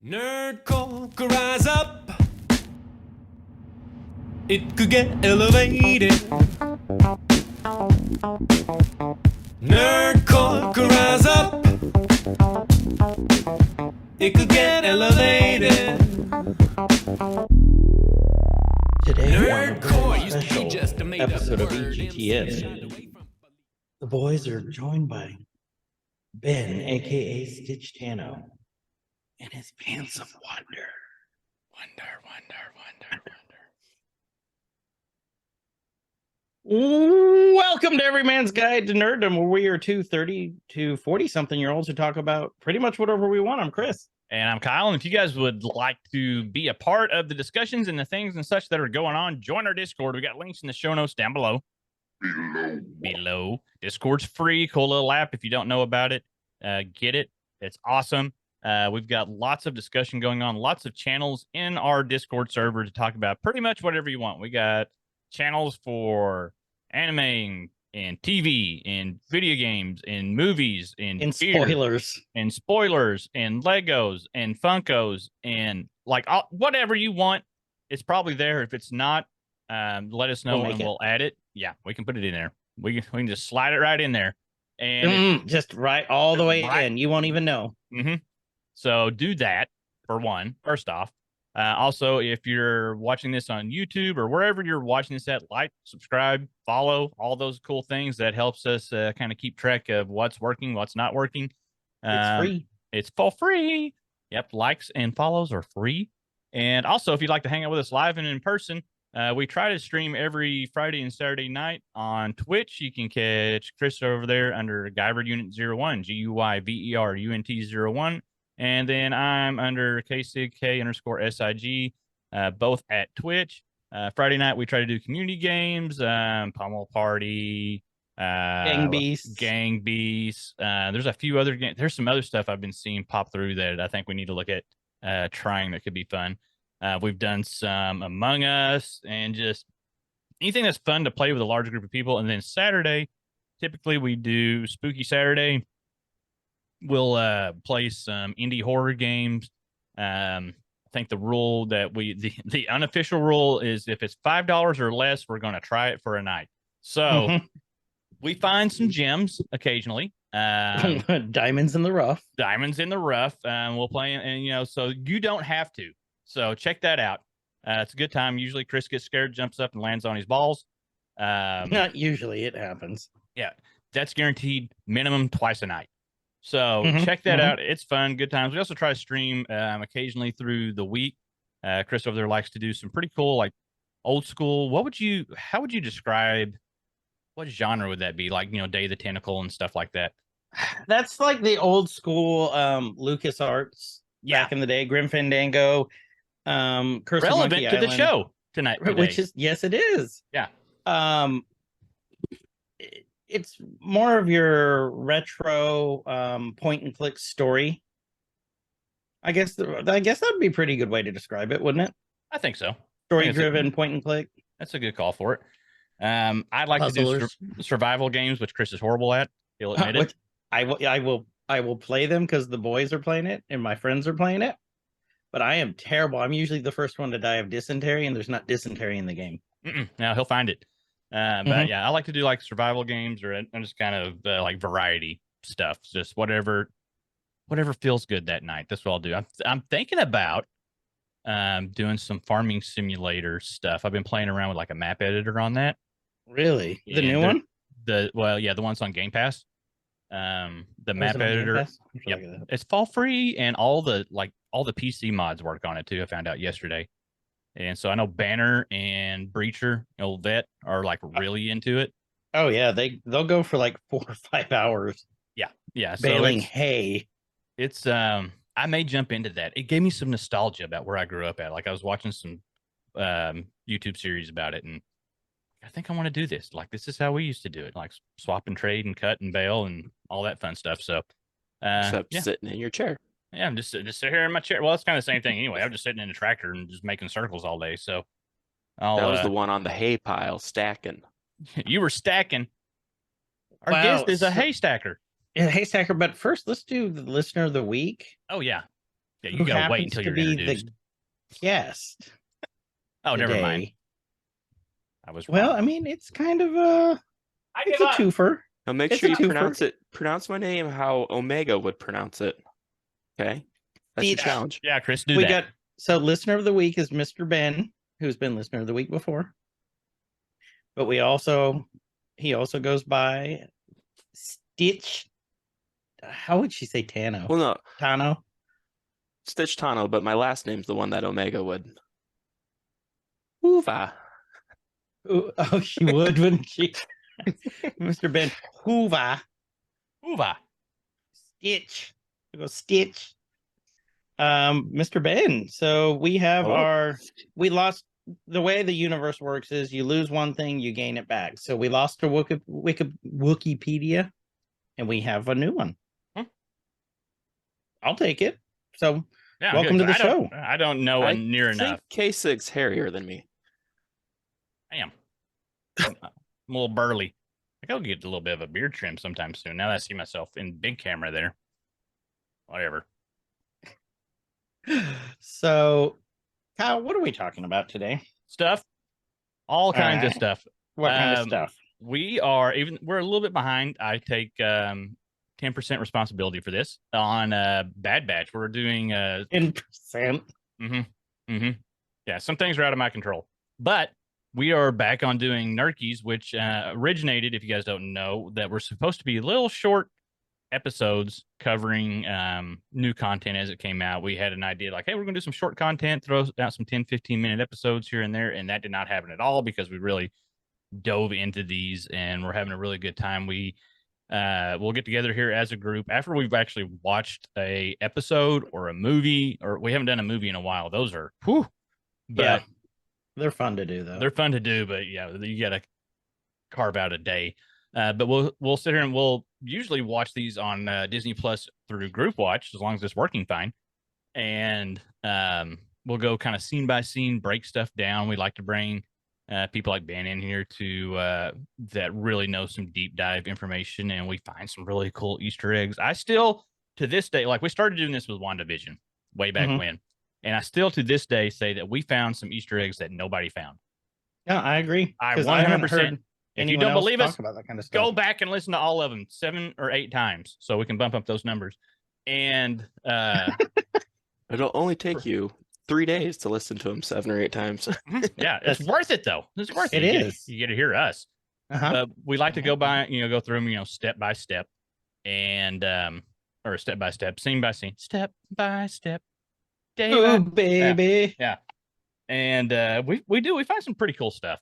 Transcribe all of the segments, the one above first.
Nerdcore could rise up. It could get elevated. Nerdcore could rise up. It could get elevated. Today, Nerdcore used to be just a made-up episode of EGTN. The boys are joined by Ben, aka Stitch Tano, and his pants of wonder. Welcome to Every Man's Guide to Nerddom, where we are two 30 to 40-something-year-olds who talk about pretty much whatever we want. I'm Chris. And I'm Kyle. And if you guys would like to be a part of the discussions and the things and such that are going on, join our Discord. We got links in the show notes down below. Discord's free. Cool little app. If you don't know about it, get it. It's awesome. We've got lots of discussion going on, lots of channels in our Discord server to talk about pretty much whatever you want. We got channels for anime and TV and video games and movies and spoilers and Legos and Funkos and like whatever you want. It's probably there. If it's not, let us know and we'll add it. Yeah, we can put it in there. We can just slide it right in there, and just right all the way in. You won't even know. So do that for one. First off, also, if you're watching this on YouTube or wherever you're watching this at, like, subscribe, follow, all those cool things. That helps us kind of keep track of what's working, what's not working. It's free. It's for free. Yep, likes and follows are free. And also, if you'd like to hang out with us live and in person, we try to stream every Friday and Saturday night on Twitch. You can catch Chris over there under Guyver Unit 01, GUYVERUNT 01. And then I'm under KSIG_SIG, both at Twitch. Friday night, we try to do community games, Pummel Party, Gang Beasts. There's a few other games. There's some other stuff I've been seeing pop through that I think we need to look at trying that could be fun. We've done some Among Us and just anything that's fun to play with a large group of people. And then Saturday, typically we do Spooky Saturday. We'll play some indie horror games. I think the rule that the unofficial rule is if it's $5 or less, we're going to try it for a night. So we find some gems occasionally. Diamonds in the rough. We'll play, and so you don't have to. So check that out. It's a good time. Usually Chris gets scared, jumps up, and lands on his balls. Not usually. It happens. Yeah, that's guaranteed minimum twice a night. So check that out. It's fun, good times. We also try to stream occasionally through the week. Chris over there likes to do some pretty cool, like old school. How would you describe, what genre would that be? Like, Day of the Tentacle and stuff like that. That's like the old school LucasArts back in the day, Grim Fandango. Curse relevant to the show tonight. Which is, yes, it is. Yeah. It's more of your retro point and click story. I guess that'd be a pretty good way to describe it, wouldn't it? I think so. Story driven point and click. That's a good call for it. I'd like Puzzlers. To do survival games, which Chris is horrible at. He'll admit it. I will play them because the boys are playing it and my friends are playing it. But I am terrible. I'm usually the first one to die of dysentery, and there's not dysentery in the game. No, he'll find it. But yeah, I like to do like survival games or just kind of like variety stuff. Just whatever feels good that night. That's what I'll do. I'm thinking about doing some farming simulator stuff. I've been playing around with like a map editor on that. Really? The new one? The one's on Game Pass. The map editor. Yep. It's fall free, and all the PC mods work on it too. I found out yesterday. And so I know Banner and Breacher, old vet, are like really into it. Oh yeah, they'll go for like 4 or 5 hours. Yeah. Baling hay. It's I may jump into that. It gave me some nostalgia about where I grew up at. Like I was watching some YouTube series about it, and I think I want to do this. Like this is how we used to do it, like swap and trade and cut and bale and all that fun stuff. So except sitting in your chair. Yeah, I'm just sit here in my chair. Well, it's kind of the same thing anyway. I'm just sitting in a tractor and just making circles all day. So that was the one on the hay pile stacking. You were stacking. Our guest is a hay stacker. Yeah, hay stacker. But first, let's do the listener of the week. Oh yeah. Yeah, you who gotta wait happens until to you're be introduced. the guest. Oh, never mind. today. I was Well, wrong. I mean, it's kind of a I it's give a up. twofer. Now make It's sure a you twofer. pronounce my name how Omega would pronounce it. Okay, that's your Stitch. challenge. Yeah, Chris, do We that. got listener of the week is Mr. Ben, who's been listener of the week before. But he also goes by Stitch. How would she say Tano? Well, no, Tano. Stitch Tano, but my last name's the one that Omega would. Hoova. Ooh, oh, she would, wouldn't she? Mr. Ben Hoover. Uva. Stitch. Go Stitch. Mr. Ben. So we have Oh. we lost. The way the universe works is you lose one thing, you gain it back. So we lost our Wikipedia, and we have a new one. I'll take it. So Yeah, welcome good. to the show. I don't know near think enough. K6's hairier than me. I am. I'm a little burly. I gotta get a little bit of a beard trim sometime soon. Now that I see myself in big camera there. Whatever. So, Kyle, what are we talking about today? Stuff. All kinds of right. stuff. What kind of stuff? We're a little bit behind. I take 10% responsibility for this on Bad Batch. We're doing 10%. Yeah, some things are out of my control. But we are back on doing Nerkies, which originated, if you guys don't know, that were supposed to be little short episodes covering new content as it came out. We had an idea like, hey, we're going to do some short content, throw out some 10, 15-minute episodes here and there. And that did not happen at all because we really dove into these and we're having a really good time. We'll get together here as a group after we've actually watched a episode or a movie, or we haven't done a movie in a while. Those are, whew. But Yeah. They're fun to do, though. They're fun to do, but yeah, you got to carve out a day. But we'll sit here and we'll usually watch these on Disney Plus through Group Watch, as long as it's working fine. And we'll go kind of scene by scene, break stuff down. We like to bring people like Ben in here to that really know some deep dive information, and we find some really cool Easter eggs. I still, to this day, like we started doing this with WandaVision way back when, and I still to this day say that we found some Easter eggs that nobody found. Yeah, I agree. I 100%. If you don't believe us, about that kind of stuff. go back and listen to all of them 7 or 8 times so we can bump up those numbers. And It'll only take you 3 days to listen to them 7 or 8 times. yeah, it's worth it though. It's worth it. You get to hear us. We like to go through them, step by step, and or step by step, scene by scene, step by step, day by baby. Yeah. And we find some pretty cool stuff,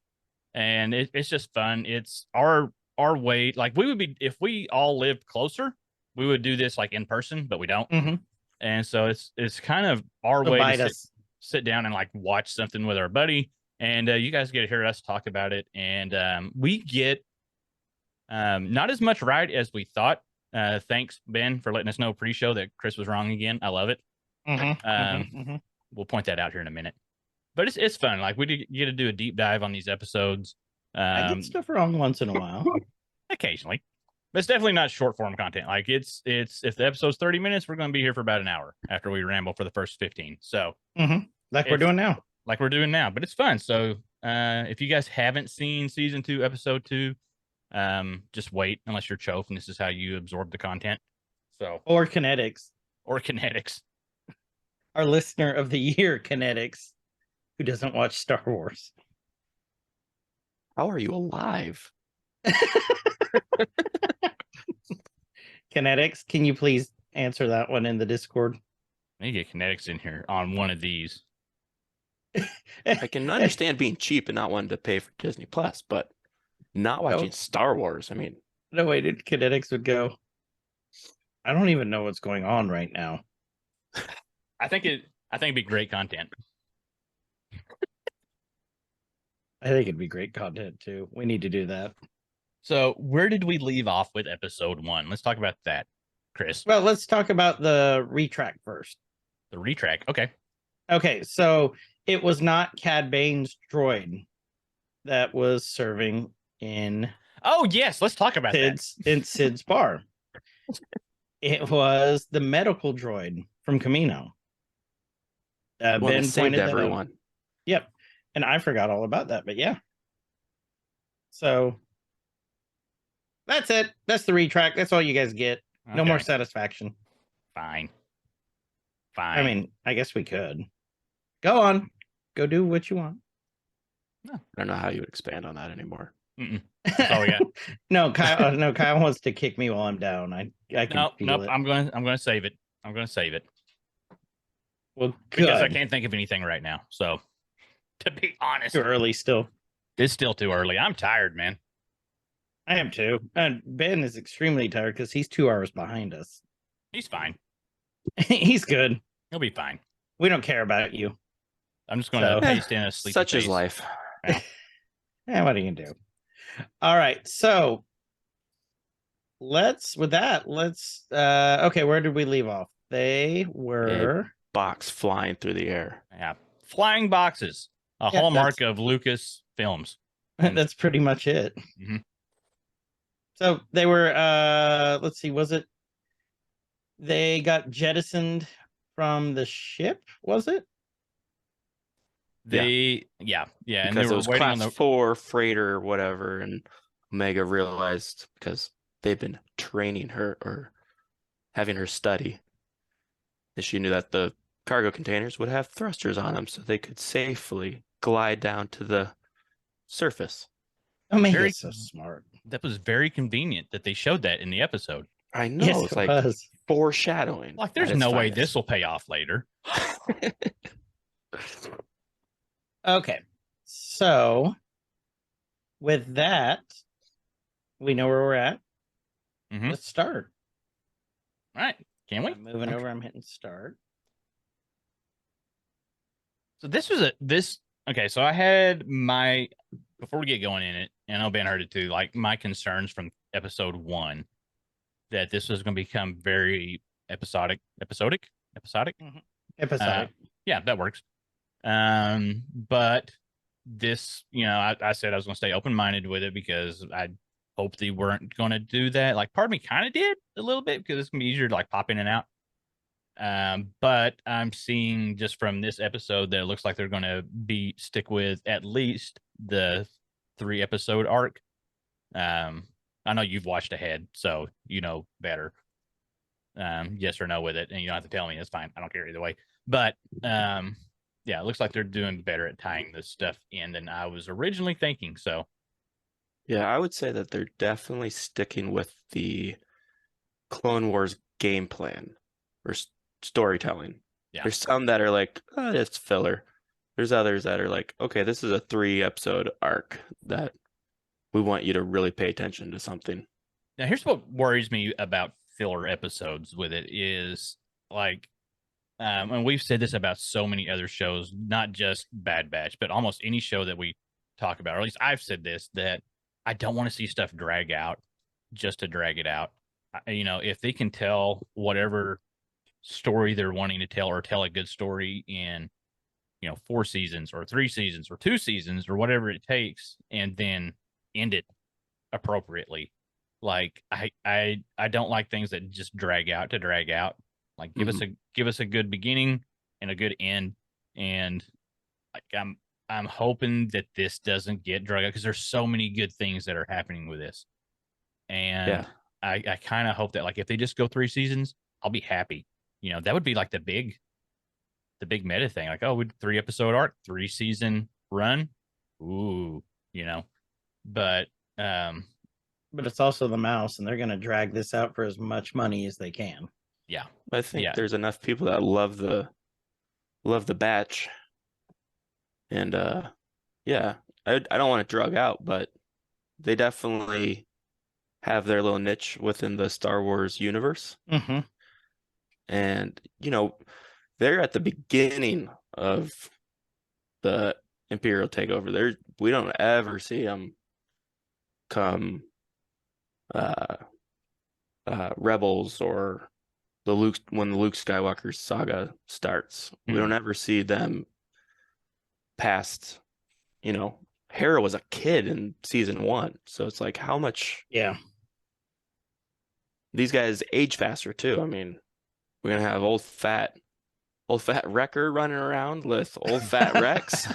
and it's just fun. It's our way. Like we would be, if we all lived closer, we would do this like in person, but we don't. And so it's kind of our way to sit down and like watch something with our buddy, and you guys get to hear us talk about it, and we get not as much right as we thought. Thanks, Ben, for letting us know pre-show that Chris was wrong again. I love it. We'll point that out here in a minute. But it's fun. Like we get to do a deep dive on these episodes. I get stuff wrong once in a while. Occasionally. But it's definitely not short form content. Like it's if the episode's 30 minutes, we're going to be here for about an hour after we ramble for the first 15. So like we're doing now. Like we're doing now. But it's fun. So if you guys haven't seen season 2, episode 2, just wait unless you're Chof and this is how you absorb the content. So Or Kinetics. Our listener of the year, Kinetics, who doesn't watch Star Wars. How are you alive? Kinetics, can you please answer that one in the Discord? I need to get Kinetics in here on one of these. I can understand being cheap and not wanting to pay for Disney Plus, but not watching Star Wars. I mean, no way did Kinetics would go. I don't even know what's going on right now. I think it'd be great content. I think it'd be great content too. We need to do that. So where did we leave off with episode 1? Let's talk about that, Chris. Well, let's talk about the retrack first. The retrack. Okay. Okay, so it was not Cad Bane's droid that was serving in. Oh yes, let's talk about that. In Sid's bar. It was the medical droid from Camino. The one that Ben saved pointed that out. everyone. Yep. And I forgot all about that, but yeah. So that's it. That's the retrack. That's all you guys get. No more Okay. satisfaction. Fine. I mean, I guess we could. Go on. Go do what you want. I don't know how you would expand on that anymore. That's all we got. No, Kyle. No, Kyle wants to kick me while I'm down. I can feel Nope. it. I'm gonna save it. I'm gonna save it Well, because I good. can't think of anything right now. So, to be honest, Too early still. it's still too early. I'm tired, man. I am too. And Ben is extremely tired because he's 2 hours behind us. He's fine. He's good. He'll be fine. We don't care about you. I'm just gonna So- paste in a sleepy Such is face. life. Yeah, what are you gonna do? All right, so let's okay, where did we leave off? They were Box flying through the air. Yeah, flying boxes, a Yeah, hallmark of Lucas films. that's pretty much it. Mhm. So they were let's see, was it they got jettisoned from the ship, was it? Yeah, and they Because it were was waiting on class the 4 freighter or whatever, and Omega realized because they've been training her or having her study, that she knew that the cargo containers would have thrusters on them so they could safely glide down to the surface. Omega's Very- so smart. That was very convenient that they showed that in the episode. I know, Yes, it's it like was. foreshadowing. Like, there's at its no way finest. this will pay off later. Okay. So with that, we know where we're at. Mhm. Let's start. All right, can we? I'm moving over, I'm hitting start. So this was okay. So I had before we get going in it, and I know Ben heard it too. Like, my concerns from episode 1 that this was going to become very episodic. Episodic. Yeah, that works. But this, I said I was going to stay open minded with it because I hoped they weren't going to do that. Like, part of me kind of did a little bit because it's going to be easier to like pop in and out. But I'm seeing just from this episode that it looks like they're going to stick with at least the 3-episode arc. I know you've watched ahead, so you know better. Yes or no with it, and you don't have to tell me. It's fine. I don't care either way. But yeah, it looks like they're doing better at tying this stuff in than I was originally thinking. So Yeah, I would say that they're definitely sticking with the Clone Wars game plan or storytelling. Yeah. There's some that are like, oh, it's filler. There's others that are like, okay, this is a 3-episode arc that we want you to really pay attention to something. now here's what worries me about filler episodes with it is like, and we've said this about so many other shows, not just Bad Batch, but almost any show that we talk about, or at least I've said this, that I don't want to see stuff drag out just to drag it out. If they can tell whatever story they're wanting to tell, or tell a good story in 4 seasons or 3 seasons or 2 seasons or whatever it takes, and then end it appropriately. Like, I don't like things that just drag out to drag out. Like, give us a good beginning and a good end. And like, I'm hoping that this doesn't get drug out because there's so many good things that are happening with this. And Yeah. I kind of hope that, like, if they just go 3 seasons, I'll be happy. That would be like the big meta thing. Like, oh, 3-episode arc, 3-season run. Ooh, but it's also the mouse, and they're gonna drag this out for as much money as they can. yeah, I think Yeah. there's enough people that love the batch. And yeah, I don't want to drug out, but they definitely have their little niche within the Star Wars universe. Mm-hmm. And they're at the beginning of the Imperial takeover. We don't ever see them come Rebels or when the Luke Skywalker saga starts. We don't ever see them past, Hera was a kid in season 1. So it's like, how much these guys age faster too. I mean, we're gonna have old fat old fat Wrecker running around with old fat Rex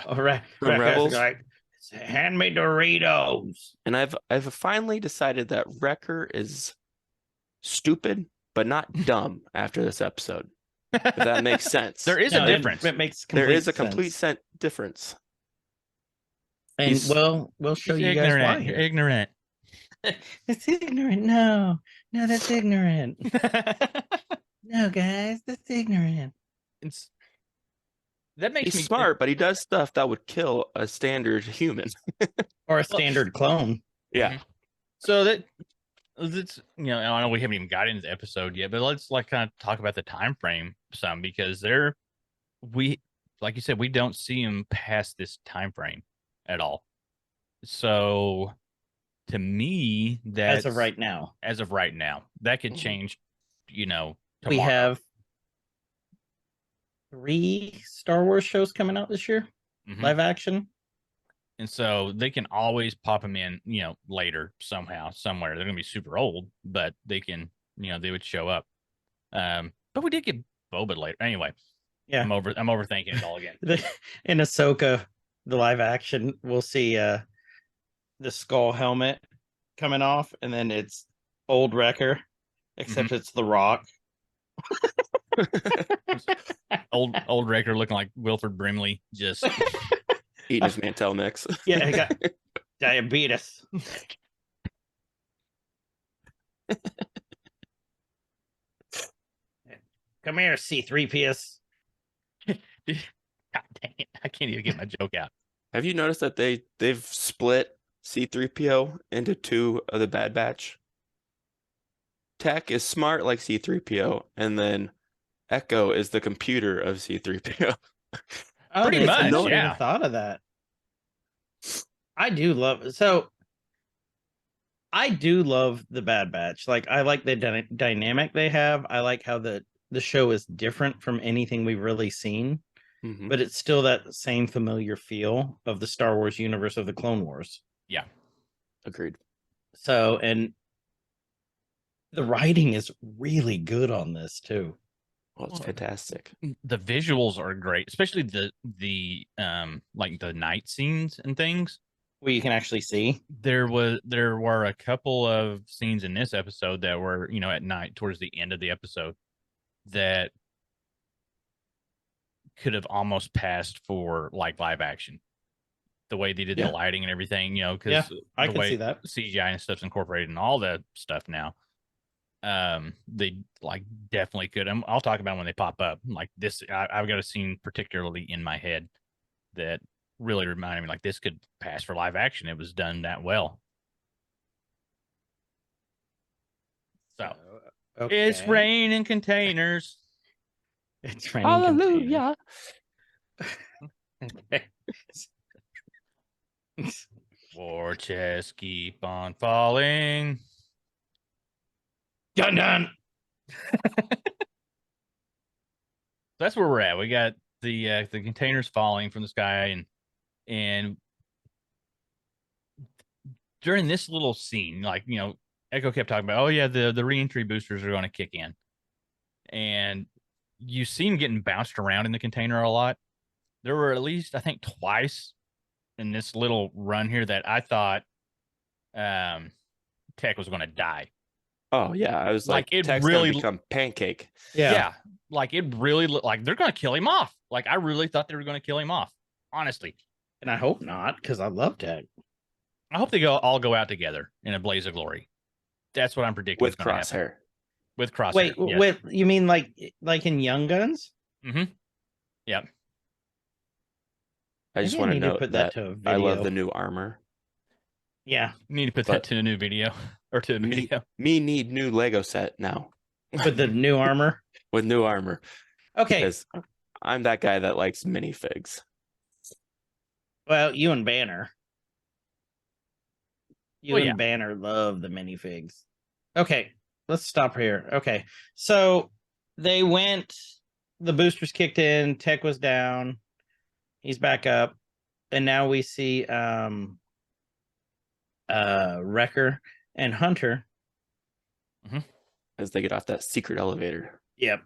All right. from Rebels. Like, hand me Doritos. And I've finally decided that Wrecker is stupid, but not dumb after this episode. If that makes sense. There is a difference. It makes There complete is a complete sense. difference. And He's- we'll show He's you guys why. ignorant. You're ignorant. It's ignorant. No, that's ignorant. No, guys, that's ignorant. That makes He's me smart, but he does stuff that would kill a standard human. Or a standard clone. Yeah. So that's I know we haven't even got into the episode yet, but let's like kind of talk about the time frame some, because like you said, we don't see him past this time frame at all. So to me, that's As of right now, that could change. Tomorrow. we have 3 Star Wars shows coming out this year, Mhm. live action. And so they can always pop them in, later somehow, somewhere. They're gonna be super old, but they can, they would show up. But we did get Boba later. Anyway, Yeah. I'm overthinking it all again. In Ahsoka, the live action, we'll see the skull helmet coming off, and then it's old Wrecker, except it's The Rock. old Wrecker looking like Wilford Brimley, just Eating his Mantel mix. Yeah, I got diabetes. Come here, C3PS. God dang it, I can't even get my joke out. Have you noticed that they've split C3PO into 2 of the Bad Batch? Tech is smart like C3PO, and then Echo is the computer of C3PO. Pretty I much, never yeah. even thought of that. I do love the Bad Batch. Like, I like the dynamic they have. I like how the show is different from anything we've really seen, Mhm. but it's still that same familiar feel of the Star Wars universe of the Clone Wars. Yeah. Agreed. So, and the writing is really good on this too. Well, it's fantastic. The visuals are great, especially the like the night scenes and things. Where you can actually see. There were a couple of scenes in this episode that were, at night towards the end of the episode that could have almost passed for like live action. The way they did Yeah. the lighting and everything, because Yeah, I the can way see that. CGI and stuff's incorporated in all that stuff now. They like definitely could. I'll talk about when they pop up. Like this, I've got a scene particularly in my head that really reminded me like this could pass for live action. It was done that well. So it's Okay. raining containers. It's raining containers. Okay. War chests keep on falling. Dun dun. That's where we're at. We got the containers falling from the sky, and during this little scene, like Echo kept talking about, oh yeah, the reentry boosters are going to kick in, and you see him getting bounced around in the container a lot. There were at least, I think, twice in this little run here that I thought Tech was going to die. Oh yeah, I was like, it Tech's really gonna become pancake. Yeah. Like it really looked like they're going to kill him off. Like I really thought they were going to kill him off. Honestly. And I hope not, because I love Tech. I hope they all go out together in a blaze of glory. That's what I'm predicting. With Crosshair. With Crosshair. Wait, yes. with you mean like in Young Guns? Mm-hmm. Yep. I just Maybe want to need to note put that to a I love video. the new armor. Yeah, You need to put that to a new video or to a video. Me need new Lego set now with the new armor. with new armor. Okay, Because I'm that guy that likes minifigs. well, you and Banner. You Well, and yeah. Banner love the minifigs. Okay, let's stop here. Okay, so they went. The boosters kicked in. Tech was down. He's back up, and now we see Wrecker and Hunter. As they get off that secret elevator. Yep.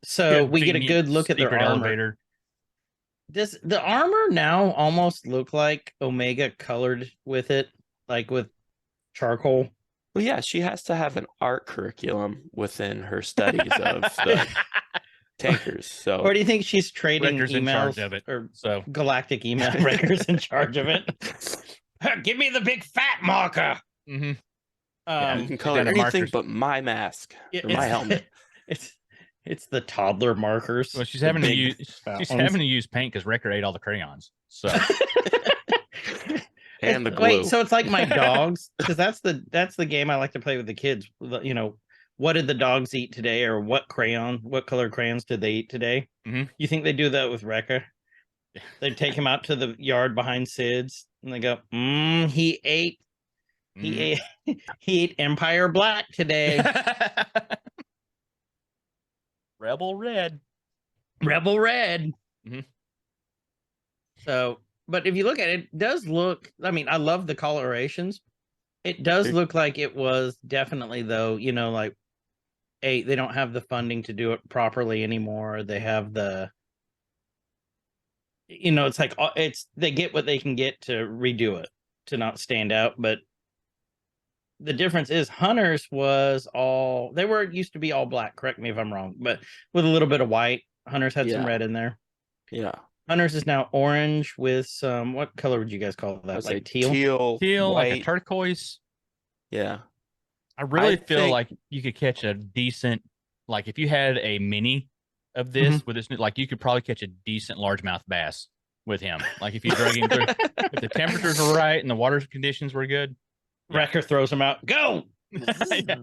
So we get a Convenient good look at their secret armor. elevator. Does the armor now almost look like Omega colored with it, like with charcoal? Well, yeah, she has to have an art curriculum within her studies of the tankers. So, Or do you think she's trading Wrecker's in charge emails of it. or So galactic email records in charge of it? Give me the big fat marker. mhm. you can color down to anything markers. but my mask Yeah, or my helmet. It's the toddler markers. Well, she's the having to big use fat she's ones. having to use paint because Wrecker ate all the crayons. So And the glue. Wait, so it's like my dogs, because that's the game I like to play with the kids. You know, what did the dogs eat today, or what color crayons did they eat today? Mhm. You think they do that with Wrecker? They take him out to the yard behind Sid's, and they go, he ate he ate Empire Black today. Rebel Red. Rebel Red. Mhm. So, but if you look at it, it does look, I mean, I love the colorations. It does It- look like it was definitely, though, you know, like they don't have the funding to do it properly anymore. They have the, you know, it's like they get what they can get to redo it to not stand out. But the difference is Hunter's was used to be all black. Correct me if I'm wrong, but with a little bit of white. Hunter's had some Yeah. red in there. Yeah. Hunter's is now orange with some, what color would you guys call I that? would say Like teal? Teal, like a white. turquoise. Yeah. I really I feel think- like you could catch a decent, like if you had a mini of this with this, like you could probably catch a decent largemouth bass with him. Like if you drug him through, if the temperatures were right and the water conditions were good. Wrecker throws him out. Go!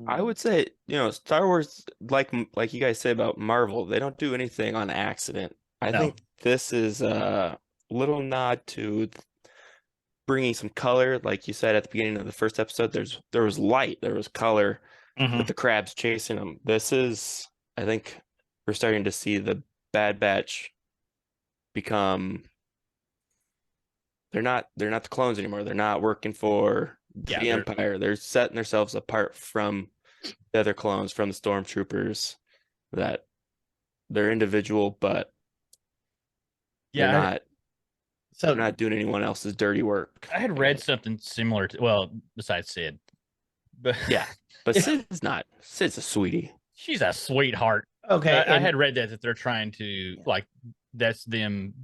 I would say, Star Wars, like you guys say about Marvel, they don't do anything on accident. I No. think this is a little nod to bringing some color, like you said at the beginning of the first episode. There was light, there was color Mhm. with the crabs chasing them. This is, I think, we're starting to see the Bad Batch become. They're not the clones anymore. They're not working for Yeah, the Empire. They're setting themselves apart from the other clones, from the stormtroopers. That they're individual, but Yeah, they're not doing anyone else's dirty work. I had read something similar to, well, besides Sid, but Yeah, but Sid's not. Sid's a sweetie. she's a sweetheart. Okay. I had read that they're trying to, like, that's them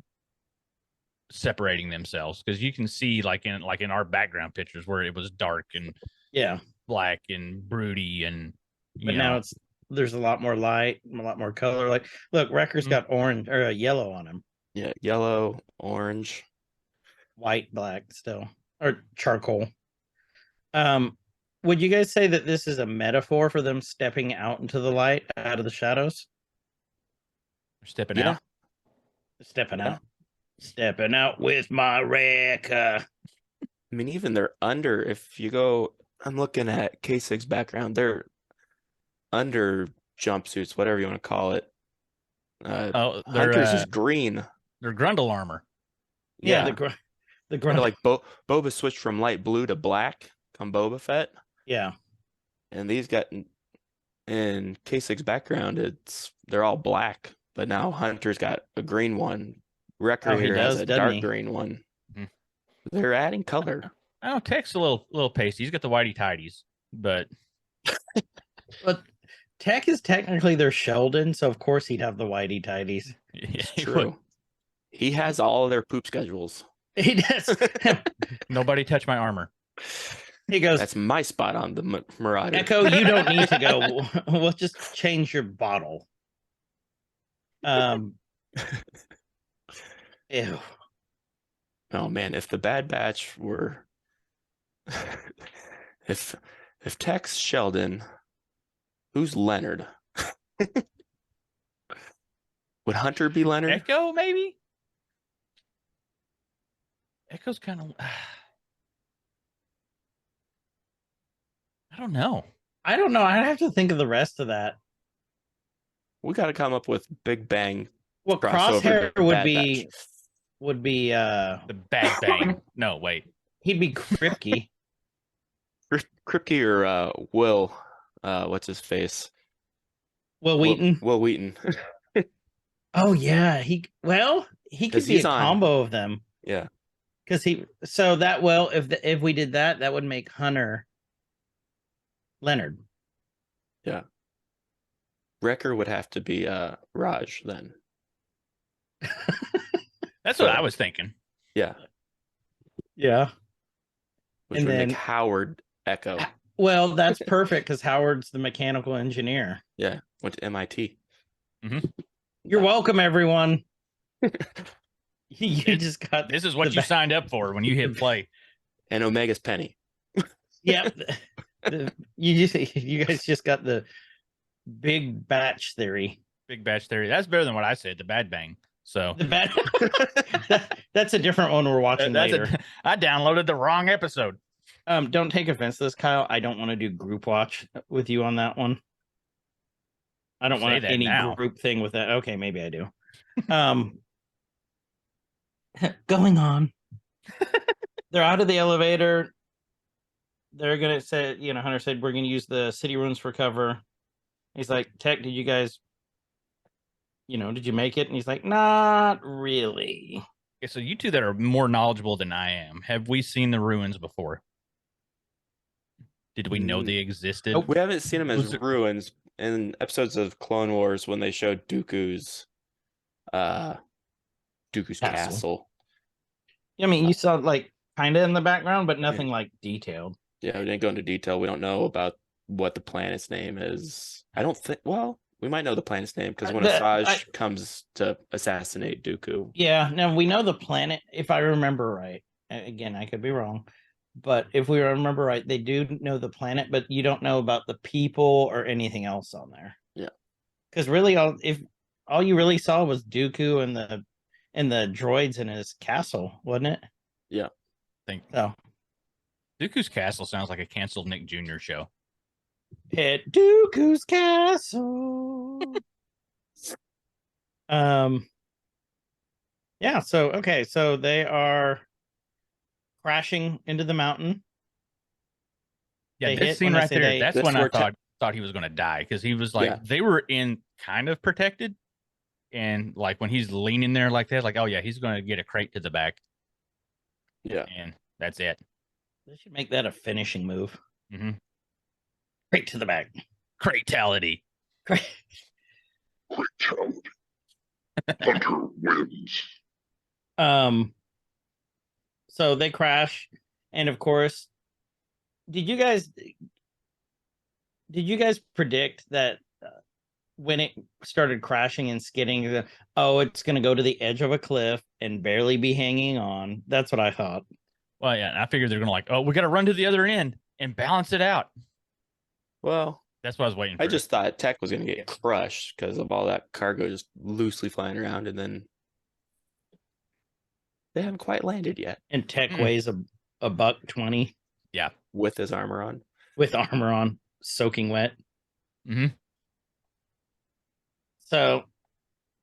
separating themselves, because you can see like in our background pictures where it was dark and yeah. black and broody, and But now there's a lot more light, a lot more color. Like, look, Wrecker's got orange or yellow on him. Yeah, yellow, orange. White, black still. Or charcoal. Would you guys say that this is a metaphor for them stepping out into the light, out of the shadows? stepping Yeah. out. Stepping Yeah. out. Stepping out with my Wrecker. I mean, even they're under. If you go, I'm looking at K6's background. They're under jumpsuits, whatever you want to call it. Oh, Hunter's is green. they're Grundle armor. Yeah, Yeah, the kind grunt. of like Boba switched from light blue to black on Boba Fett, Yeah. and these got in K6's background. They're all black, but now Hunter's got a green one. Wrecker Oh, he here has does, a doesn't dark he? green one. Mhm. They're adding color. Oh, Tech's a little pasty. He's got the whitey tidies, but But Tech is technically their Sheldon, so of course he'd have the whitey tidies. It's he would. true. He has all of their poop schedules. He does. Nobody touch my armor. He goes, That's my spot on the Marauder. Echo, you don't need to go. We'll just change your bottle. Ew. Oh man, if the Bad Batch were, if Tex Sheldon, who's Leonard? Would Hunter be Leonard? Echo, maybe. Echo's kind of. I don't know. I don't know. I'd have to think of the rest of that. We got to come up with Big Bang. Well, crossover Crosshair to would Bad be Batch. The Bad Bang. No, wait. he'd be Kripke. Kripke or Will. What's his face? Will Wheaton. Will Wheaton. Oh yeah, he could 'Cause be he's a on- combo of them. Yeah. Because if we did that, that would make Hunter Leonard. Yeah. Wrecker would have to be Raj then. That's what So- I was thinking. Yeah. Yeah. Which And would then- make Howard Echo. Well, that's perfect because Howard's the mechanical engineer. Yeah. Went to MIT. You're welcome, everyone. You just got This is what the you ba- signed up for when you hit play. And Omega's Penny. Yep. You guys just got the big batch theory. Big batch theory. That's better than what I said. The Bad Bang. So The bad. That's a different one we're watching later. I downloaded the wrong episode. Don't take offense to this, Kyle. I don't want to do group watch with you on that one. I don't Say want that any now. group thing with that. Okay, maybe I do. Going on. They're out of the elevator. They're gonna say, Hunter said we're gonna use the city rooms for cover. He's like, Tech, did you guys, did you make it? And he's like, not really. Okay, so you two that are more knowledgeable than I am, have we seen the ruins before? Did we know they existed? We haven't seen them as Was it- ruins in episodes of Clone Wars when they showed Dooku's castle. I mean, you saw like kind of in the background, but nothing like detailed. Yeah, we didn't go into detail. We don't know about what the planet's name is. I don't think. Well, we might know the planet's name because when Asajj comes to assassinate Dooku. Yeah, no, we know the planet. If I remember right, again, I could be wrong, but if we remember right, they do know the planet, but you don't know about the people or anything else on there. Yeah, because really, all you really saw was Dooku and the droids in his castle, wasn't it? Yeah, think so. Dooku's Castle sounds like a canceled Nick Jr. show. At Dooku's castle. Yeah, so they are crashing into the mountain. Yeah, They this hit scene when I right say there, that's That's when I where thought he was going to die because he was like, Yeah. they were in kind of protected. And like when he's leaning there like that, like, oh yeah, he's going to get a crate to the back. yeah. And that's it. They should make that a finishing move. Mm-hmm. Right to the back. Cratality. So they crash, and of course, did you guys predict that when it started crashing and skidding, it's going to go to the edge of a cliff and barely be hanging on? That's what I thought. Well, yeah, and I figured they're going to like, oh, we got to run to the other end and balance it out. Well, That's what I was waiting for. I just thought Tech was going to get crushed because of all that cargo just loosely flying around, and then they haven't quite landed yet And Tech weighs a $120 with his armor on. with armor on, soaking wet. Mm-hmm. So,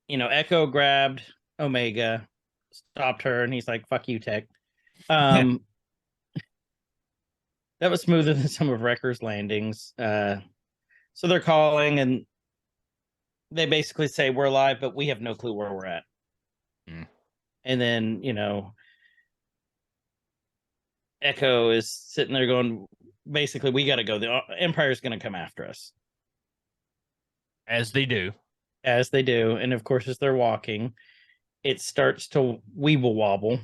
Echo grabbed Omega, stopped her, and he's like, "Fuck you, Tech." That was smoother than some of Wrecker's landings. So they're calling, and they basically say, "We're alive, but we have no clue where we're at." Mm. And then, Echo is sitting there going, basically, we got to go. The Empire's going to come after us. As they do. As they do. And of course, as they're walking, it starts to weeble wobble.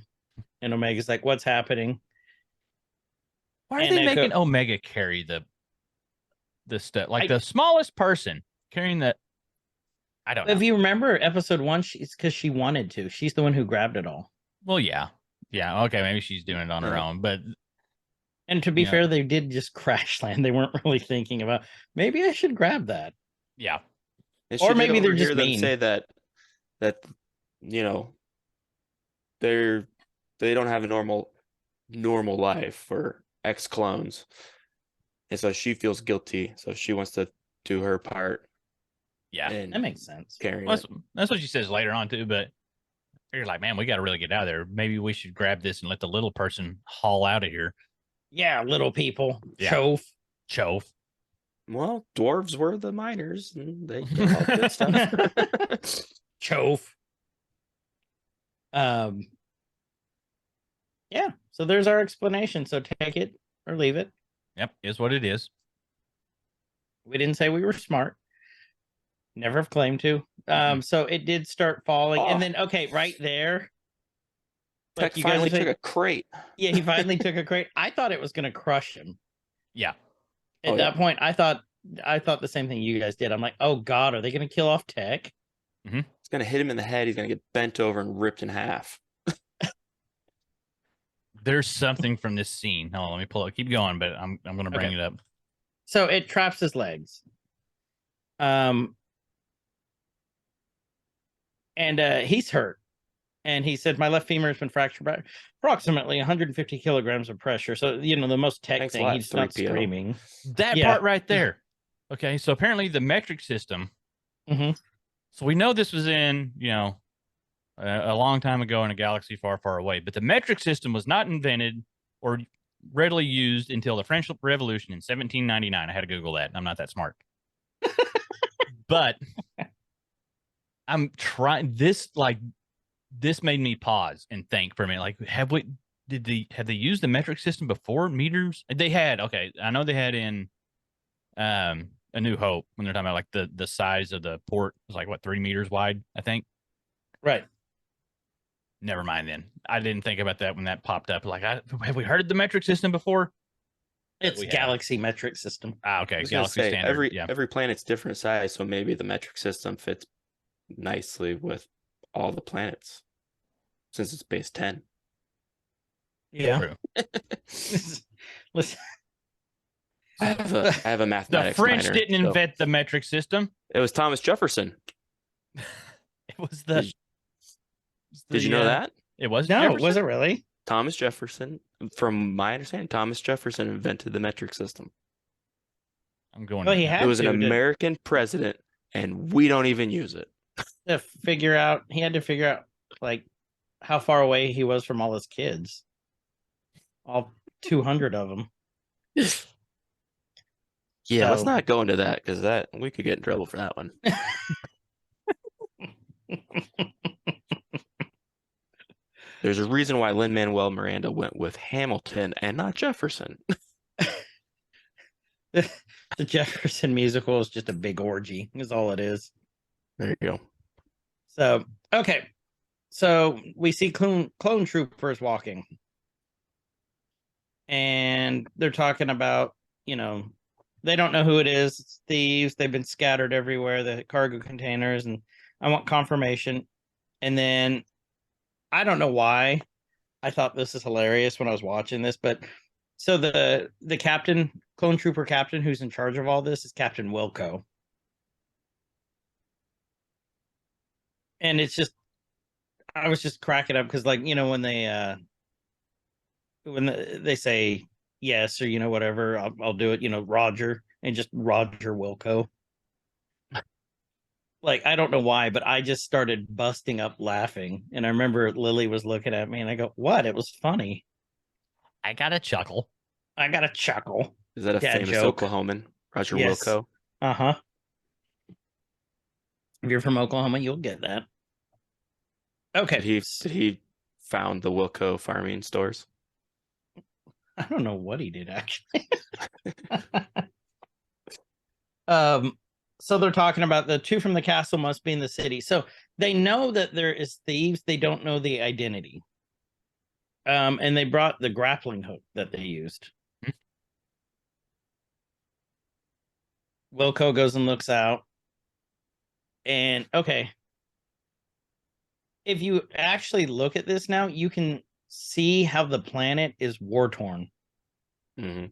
And Omega's like, what's happening? Why are And they Echo- making Omega carry the stuff? Like the smallest person carrying the. I don't know. If you remember episode 1, it's because she wanted to. She's the one who grabbed it all. Well, yeah. Yeah. Okay. Maybe she's doing it on her own. But And to be Yeah. fair, they did just crash land. They weren't really thinking about, maybe I should grab that. yeah. And Or she did maybe they're overhear just them mean. say that they don't have a normal life for ex-clones, and so she feels guilty. So she wants to do her part. Yeah. And That makes sense. carrying Well, it. that's what she says later on, too. But you're like, man, we got to really get out of there. Maybe we should grab this and let the little person haul out of here. Yeah, little people. Yeah. Chove. Chove. Well, dwarves were the miners, and they did all good stuff. Chove. Yeah, so there's our explanation. So take it or leave it. Yep, is what it is. We didn't say we were smart. Never have claimed to. So it did start falling, and then right there. Tech you guys finally say- took a crate. Yeah, he finally took a crate. I thought it was going to crush him. Yeah. At that point, I thought the same thing you guys did. I'm like, oh God, are they going to kill off Tech? It's gonna hit him in the head. He's gonna get bent over and ripped in half. There's something from this scene. Hold on, let me pull it. Keep going, but I'm going to bring it up. So it traps his legs. And he's hurt. And he said, my left femur has been fractured by approximately 150 kilograms of pressure. So, the most Tech Thanks a thing, lot, he's not 3PO. screaming. That part right there. Okay, so apparently the metric system. So we know this was in, a long time ago in a galaxy far, far away. But the metric system was not invented or readily used until the French Revolution in 1799. I had to Google that. I'm not that smart. But I'm trying this made me pause and think for a minute. Like, have they used the metric system before meters? They had. Okay, I know they had in A New Hope when they're talking about like the size of the port was like 3 meters wide, I think. Right. Never mind then. I didn't think about that when that popped up. Like, have we heard the metric system before? It's We have. galaxy metric system. Okay, I was gonna galaxy say, standard. every planet's different size, so maybe the metric system fits nicely with all the planets, since it's base 10. Yeah. True. Listen, I have a The mathematics French minor, didn't so- invent the metric system. It was Thomas Jefferson. It was the. Did you know that? It was no, Jefferson? was it really? Thomas Jefferson, from my understanding, Thomas Jefferson invented the metric system. I'm going. Well, he to- had It was an to American president, and we don't even use it. to figure out. He had to figure out like how far away he was from all his kids. All 200 of them. Yeah, let's So- not go into that because we could get in trouble for that one. There's a reason why Lin-Manuel Miranda went with Hamilton and not Jefferson. The Jefferson musical is just a big orgy, is all it is. There you go. So, okay. So we see clone troopers walking. And they're talking about, they don't know who it is. It's thieves. They've been scattered everywhere, the cargo containers, and I want confirmation. And then I don't know why I thought this is hilarious when I was watching this, but so the captain, clone trooper captain who's in charge of all this is Captain Wilco. And it's just, I was just cracking up because, like, when they say yes or whatever, I'll do it. Roger, and just Roger Wilco. Like, I don't know why, but I just started busting up laughing, and I remember Lily was looking at me, and I go, "What? It was funny." I got a chuckle. I got a chuckle. Is that a Dad famous joke. Oklahoman? Roger Yes. Wilco? Uh-huh. If you're from Oklahoma, you'll get that. Okay. Did he found the Wilco farming stores? I don't know what he did actually. So they're talking about the two from the castle must be in the city. So they know that there is thieves. They don't know the identity. And they brought the grappling hook that they used. Wilco goes and looks out. And okay. If you actually look at this now, you can see how the planet is war torn. Mm-hmm.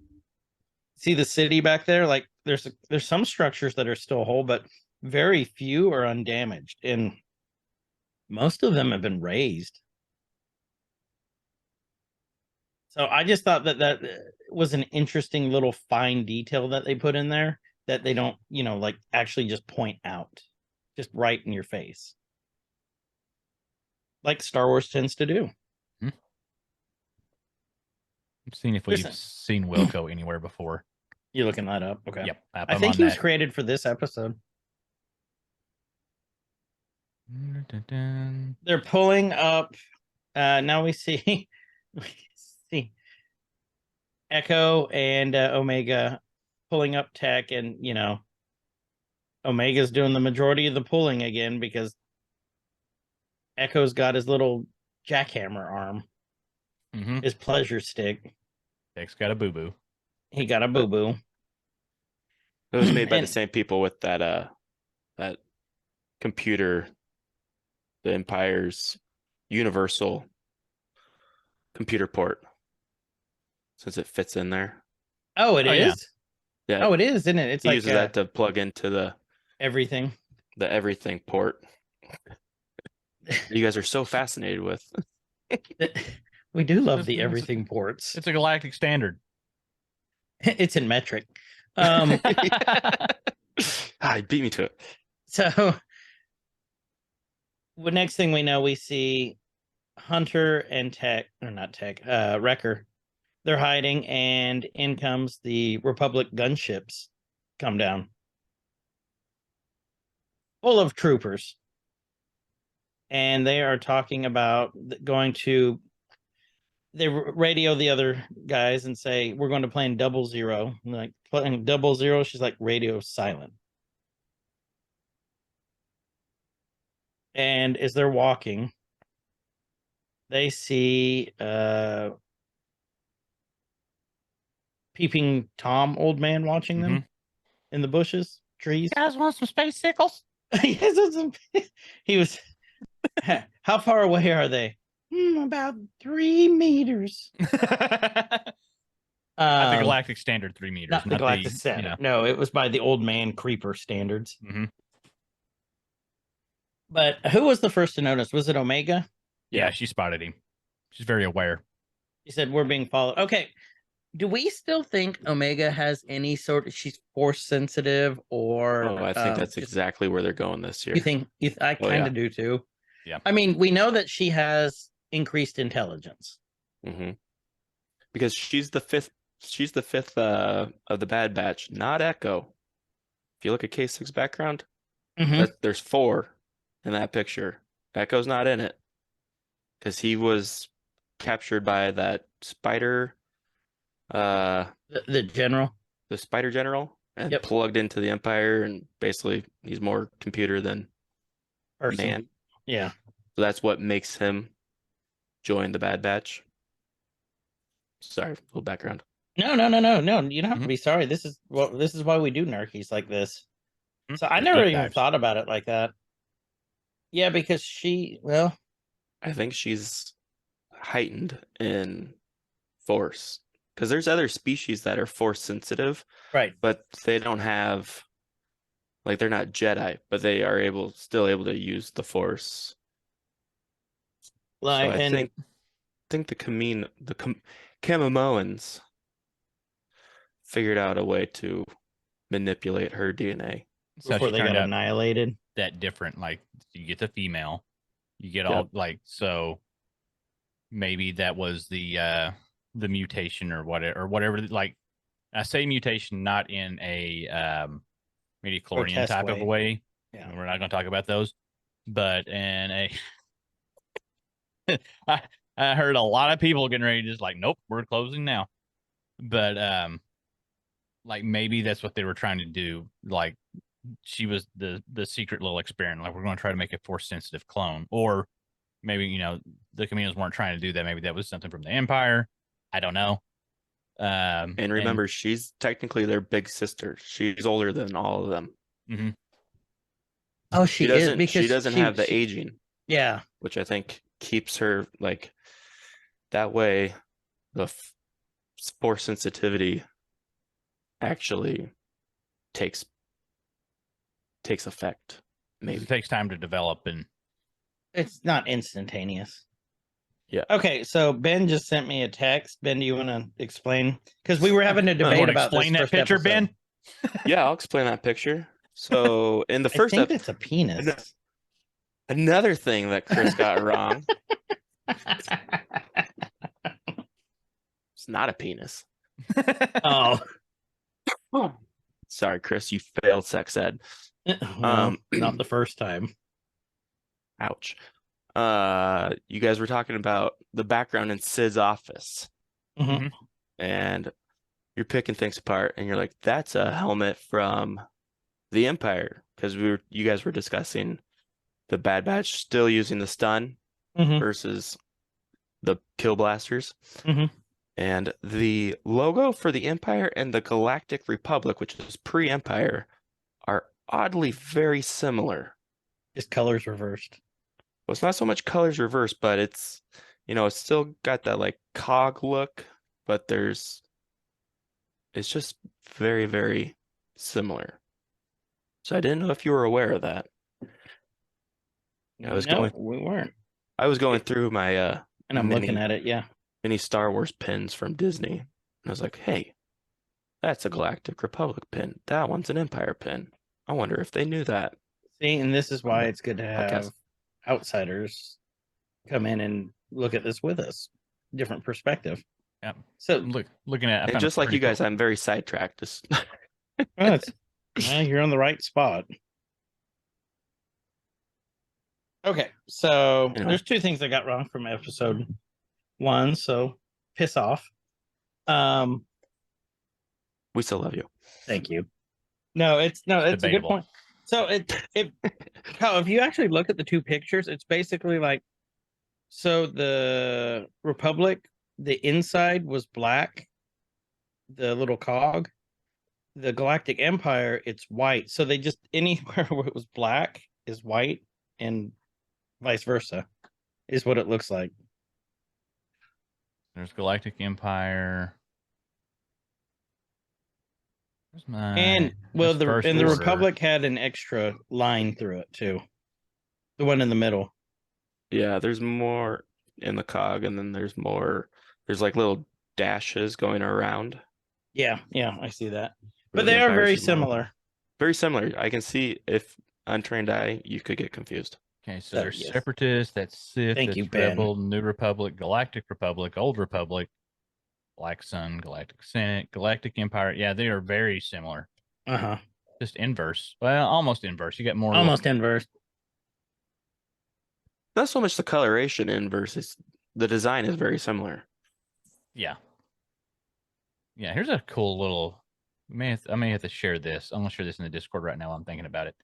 See the city back there? Like there's some structures that are still whole, but very few are undamaged, and most of them have been razed. So I just thought that was an interesting little fine detail that they put in there that they don't, like actually just point out, just right in your face, like Star Wars tends to do. I'm seeing if we've seen Wilco anywhere before. You're looking that up? Okay. Yep. I think he was created for this episode. They're pulling up. Now we see we see Echo and Omega pulling up tech, and Omega's doing the majority of the pulling again because Echo's got his little jackhammer arm, his pleasure stick. Tech's got a boo boo. He got a boo boo. It was made by the And- same people with that computer, the Empire's universal computer port, since it fits in there. Oh, it is. Yeah. Oh, it is, isn't it? It's He like uses that to plug into the everything. everything port. You guys are so fascinated with. We do love the It's- everything ports. It's a galactic standard. It's in metric. He beat me to it. So the next thing we know, we see Hunter and Tech, or not Tech, Wrecker. They're hiding, and in comes the Republic gunships come down. Full of troopers. And they are talking about going to, they radio the other guys and say, we're going to play in 00. And like, playing 00, she's like, radio silent. And as they're walking, they see peeping Tom old man watching them in the bushes, trees. You guys want some space sickles? He was, how far away are they? About 3 meters. At the galactic standard, 3 meters. Not the galactic standard. No, it was by the old man creeper standards. But who was the first to notice? Was it Omega? Yeah, she spotted him. She's very aware. She said, we're being followed. Okay. Do we still think Omega has any sort of, she's force sensitive or? Oh, I think that's exactly where they're going this year. You think, I kind of do too. Yeah. I mean, we know that she has increased intelligence. Because she's the fifth of the Bad Batch, not Echo. If you look at K6's background, there's 4 in that picture. Echo's not in it because he was captured by that spider, the general, the spider general, and plugged into the Empire, and basically he's more computer than man. Yeah. So that's what makes him join the Bad Batch. Sorry, a little background. No. You don't have to be sorry. This is why we do Nerkies like this. So I never even thought about it like that. Yeah, because I think she's heightened in force because there's other species that are force sensitive, right? But they don't have, like, they're not Jedi, but they are still able to use the force. Like, so I think the Kaminoans figured out a way to manipulate her DNA before they got annihilated. That different, like, you get the female, you get all so maybe that was the mutation or whatever. Like, I say mutation not in a midi-chlorian type of a way. Yeah, we're not going to talk about those, but in a I heard a lot of people getting ready to just like, nope, we're closing now. But like maybe that's what they were trying to do. Like she was the secret little experiment. Like, we're going to try to make a force sensitive clone, or maybe the Caminos weren't trying to do that. Maybe that was something from the Empire. I don't know. And remember, she's technically their big sister. She's older than all of them. Oh, she is, because she doesn't have the aging. Yeah, which I think keeps her like that way. The force sensitivity actually takes effect. Maybe it takes time to develop, and it's not instantaneous. Yeah. Okay, so Ben just sent me a text. Ben, do you want to explain? Because we were having a debate about explain this that picture, episode. Ben. Yeah, I'll explain that picture. So in the first episode, it's a penis. Another thing that Chris got wrong. It's not a penis. Oh. Sorry, Chris, you failed sex ed. Well, not the first time. Ouch. You guys were talking about the background in Sid's office, Mhm. and you're picking things apart, and you're like, "That's a helmet from the Empire," because you guys were discussing the Bad Batch still using the stun Mhm. versus the kill blasters. Mhm. And the logo for the Empire and the Galactic Republic, which is pre-Empire, are oddly very similar. Just colors reversed. Well, it's not so much colors reversed, but it's still got that like cog look, but it's just very, very similar. So I didn't know if you were aware of that. I was No, going we weren't. I was going through my And I'm looking at it. Yeah. mini Star Wars pins from Disney, and I was like, "Hey, that's a Galactic Republic pin. That one's an Empire pin. I wonder if they knew that." See, and this is On why the it's good to podcast. have outsiders come in and look at this with us. Different perspective. Yep. So Looking at, I And found just a like you pretty guys, cool- I'm very sidetracked. Just you're on the right spot. Okay, so Anyway. there's two things I got wrong from episode 1, so piss off. we still love you. Thank you. No, it's a good debatable. point. So Kyle, if you actually look at the two pictures, it's basically like, so the Republic, the inside was black, the little cog. The Galactic Empire, it's white. So they just anywhere where it was black is white, and vice versa, is what it looks like. There's Galactic Empire. Where's my And well, that's the First and the Order. Republic had an extra line through it too. The one in the middle. Yeah, there's more in the cog, and then there's more. There's like little dashes going around. Yeah, I see that. where But the they are Empire's very is more- similar. Very similar. I can see if untrained eye, you could get confused. Okay, so Oh, there's yes. Separatists, that's Sith, Thank that's you, Ben. Rebel, New Republic, Galactic Republic, Old Republic, Black Sun, Galactic Senate, Galactic Empire. Yeah, they are very similar. Uh-huh. Just inverse. Well, almost inverse. You got more Almost inverse. Not so much the coloration in versus the design is very similar. Yeah. Yeah, here's a cool little I may have to share this. I'm gonna share this in the Discord right now while I'm thinking about it.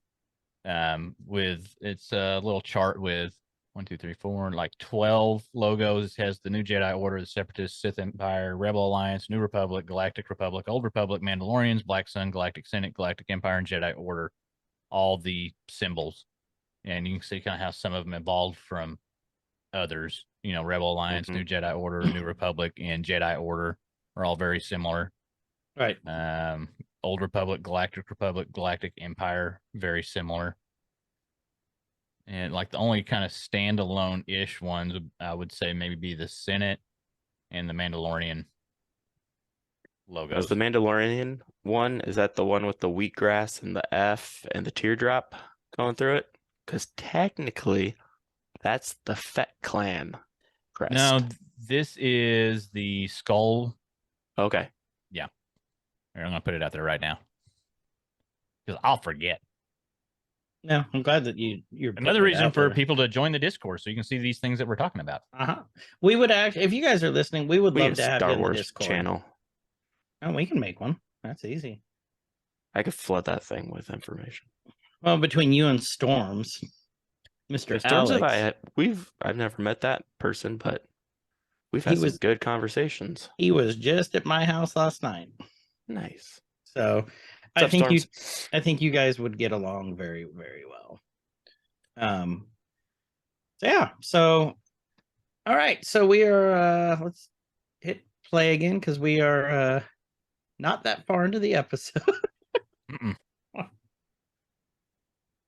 It's a little chart with 1, 2, 3, 4, like 12 logos. It has the New Jedi Order, the Separatist, Sith Empire, Rebel Alliance, New Republic, Galactic Republic, Old Republic, Mandalorians, Black Sun, Galactic Senate, Galactic Empire, and Jedi Order. All the symbols, and you can see kind of how some of them evolved from others. Rebel Alliance, New Jedi Order, New Republic, and Jedi Order are all very similar. Right. Old Republic, Galactic Empire, very similar. And like the only kind of standalone-ish ones, I would say maybe be the Senate and the Mandalorian logos. Is the Mandalorian one, is that the one with the wheatgrass and the F and the teardrop going through it? Because technically, that's the Fett clan crest. No, this is the skull. Okay. Here, I'm gonna put it out there right now because I'll forget. No, I'm glad that you're Another putting it reason out for there. people to join the Discord so you can see these things that we're talking about. We would actually, if you guys are listening, we would We love need to a have Star you in the Wars Discord. channel. Oh, we can make one. That's easy. I could flood that thing with information. Well, between you and Storms, Mr. In terms of Alex, I've never met that person, but we've He had some was- good conversations. he was just at my house last night. Nice. So What's I up, think Storms? I think you guys would get along very, very well. So yeah. So all right. So we are let's hit play again because we are not that far into the episode. Mm-mm.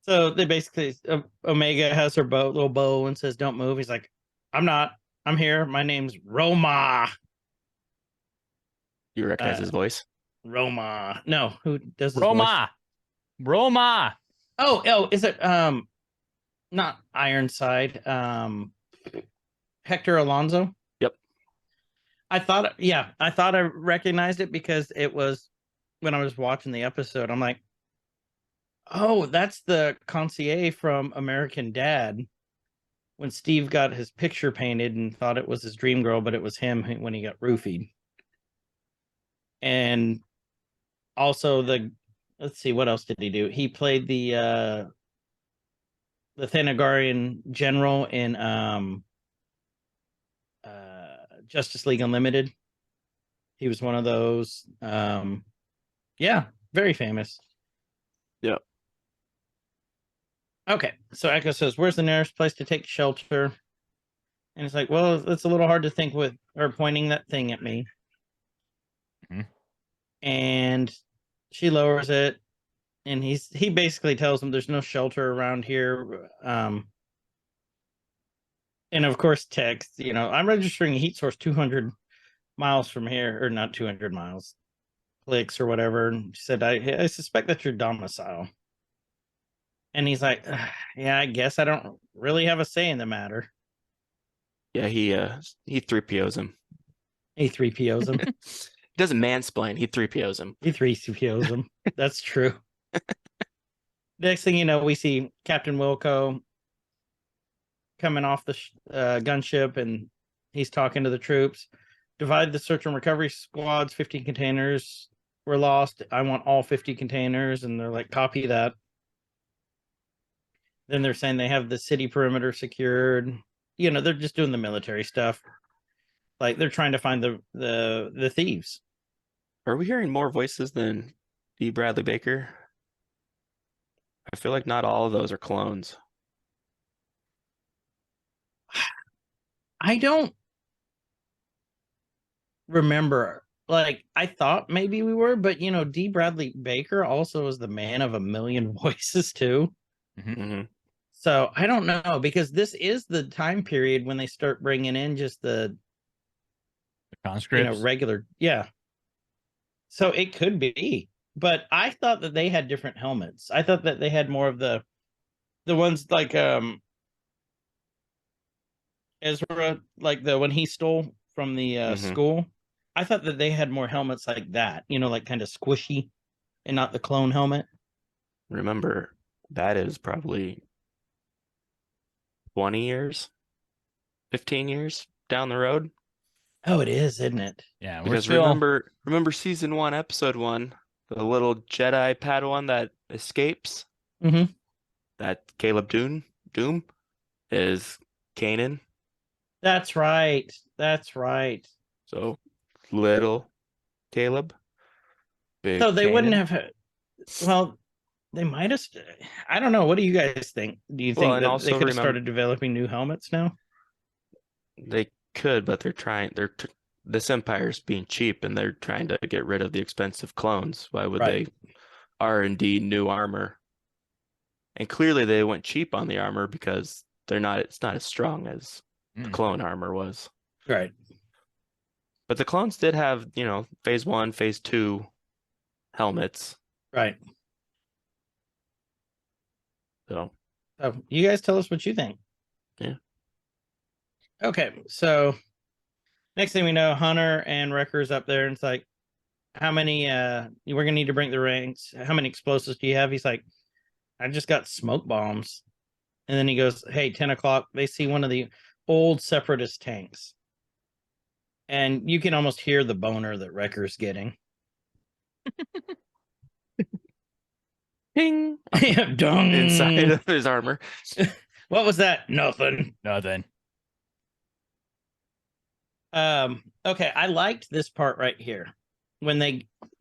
So they basically Omega has her little bow and says, "Don't move." He's like, "I'm not. I'm here. My name's Roma." You recognize his voice? Roma. No, who does this voice? Roma. Oh, is it not Ironside? Hector Alonso? Yep. I thought I recognized it because it was when I was watching the episode. I'm like, oh, that's the concierge from American Dad. when Steve got his picture painted and thought it was his dream girl, but it was him when he got roofied. And also let's see, what else did he do? He played the Thanagarian general in Justice League Unlimited. He was one of those. Yeah, very famous. Yeah. Okay, so Aka says, where's the nearest place to take shelter? And it's like, well, it's a little hard to think with her pointing that thing at me. Mhm. And she lowers it, and he basically tells him there's no shelter around here. And of course, text, I'm registering a heat source 200 miles from here, or not 200 miles, clicks or whatever. And she said, I suspect that's your domicile. And he's like, yeah, I guess I don't really have a say in the matter. Yeah, he 3POs him. He 3POs him. He doesn't mansplain. He 3POs him. He 3POs him. That's true. Next thing you know, we see Captain Wilco coming off the gunship, and he's talking to the troops. Divide the search and recovery squads. 15 containers were lost. I want all 50 containers. And they're like, copy that. Then they're saying they have the city perimeter secured. They're just doing the military stuff. Like, they're trying to find the thieves. Are we hearing more voices than D. Bradley Baker? I feel like not all of those are clones. I don't remember. Like, I thought maybe we were, but D. Bradley Baker also is the man of a million voices too. Mm-hmm. So I don't know, because this is the time period when they start bringing in just the conscripts. Regular. Yeah. So it could be, but I thought that they had different helmets. I thought that they had more of the ones like Ezra, like the one he stole from the school. I thought that they had more helmets like that, like kind of squishy, and not the clone helmet. Remember, that is probably 20 years, 15 years down the road. Oh, it is, isn't it? Yeah, Because remember season 1, episode 1, the little Jedi Padawan that escapes. Mm-hmm. That Caleb Doom is Kanan. That's right. That's right. So little Caleb. Big So they wouldn't Kanan. have. Well, they might have. I don't know. What do you guys think? Do you think and that also they could have started developing new helmets now? They could, but this Empire's being cheap, and they're trying to get rid of the expensive clones. Why would they R&D new armor? And clearly they went cheap on the armor because it's not as strong as the clone armor was. Right. But the clones did have, phase 1, phase 2 helmets. Right. So you guys tell us what you think. Yeah. Okay, so next thing we know, Hunter and Wrecker's up there, and it's like, how many we're gonna need to bring the ranks. How many explosives do you have? He's like, I just got smoke bombs. And then he goes, hey, 10 o'clock, they see one of the old separatist tanks. And you can almost hear the boner that Wrecker's getting. Ping! Dung. Inside of his armor. What was that? Nothing. Okay, I liked this part right here. When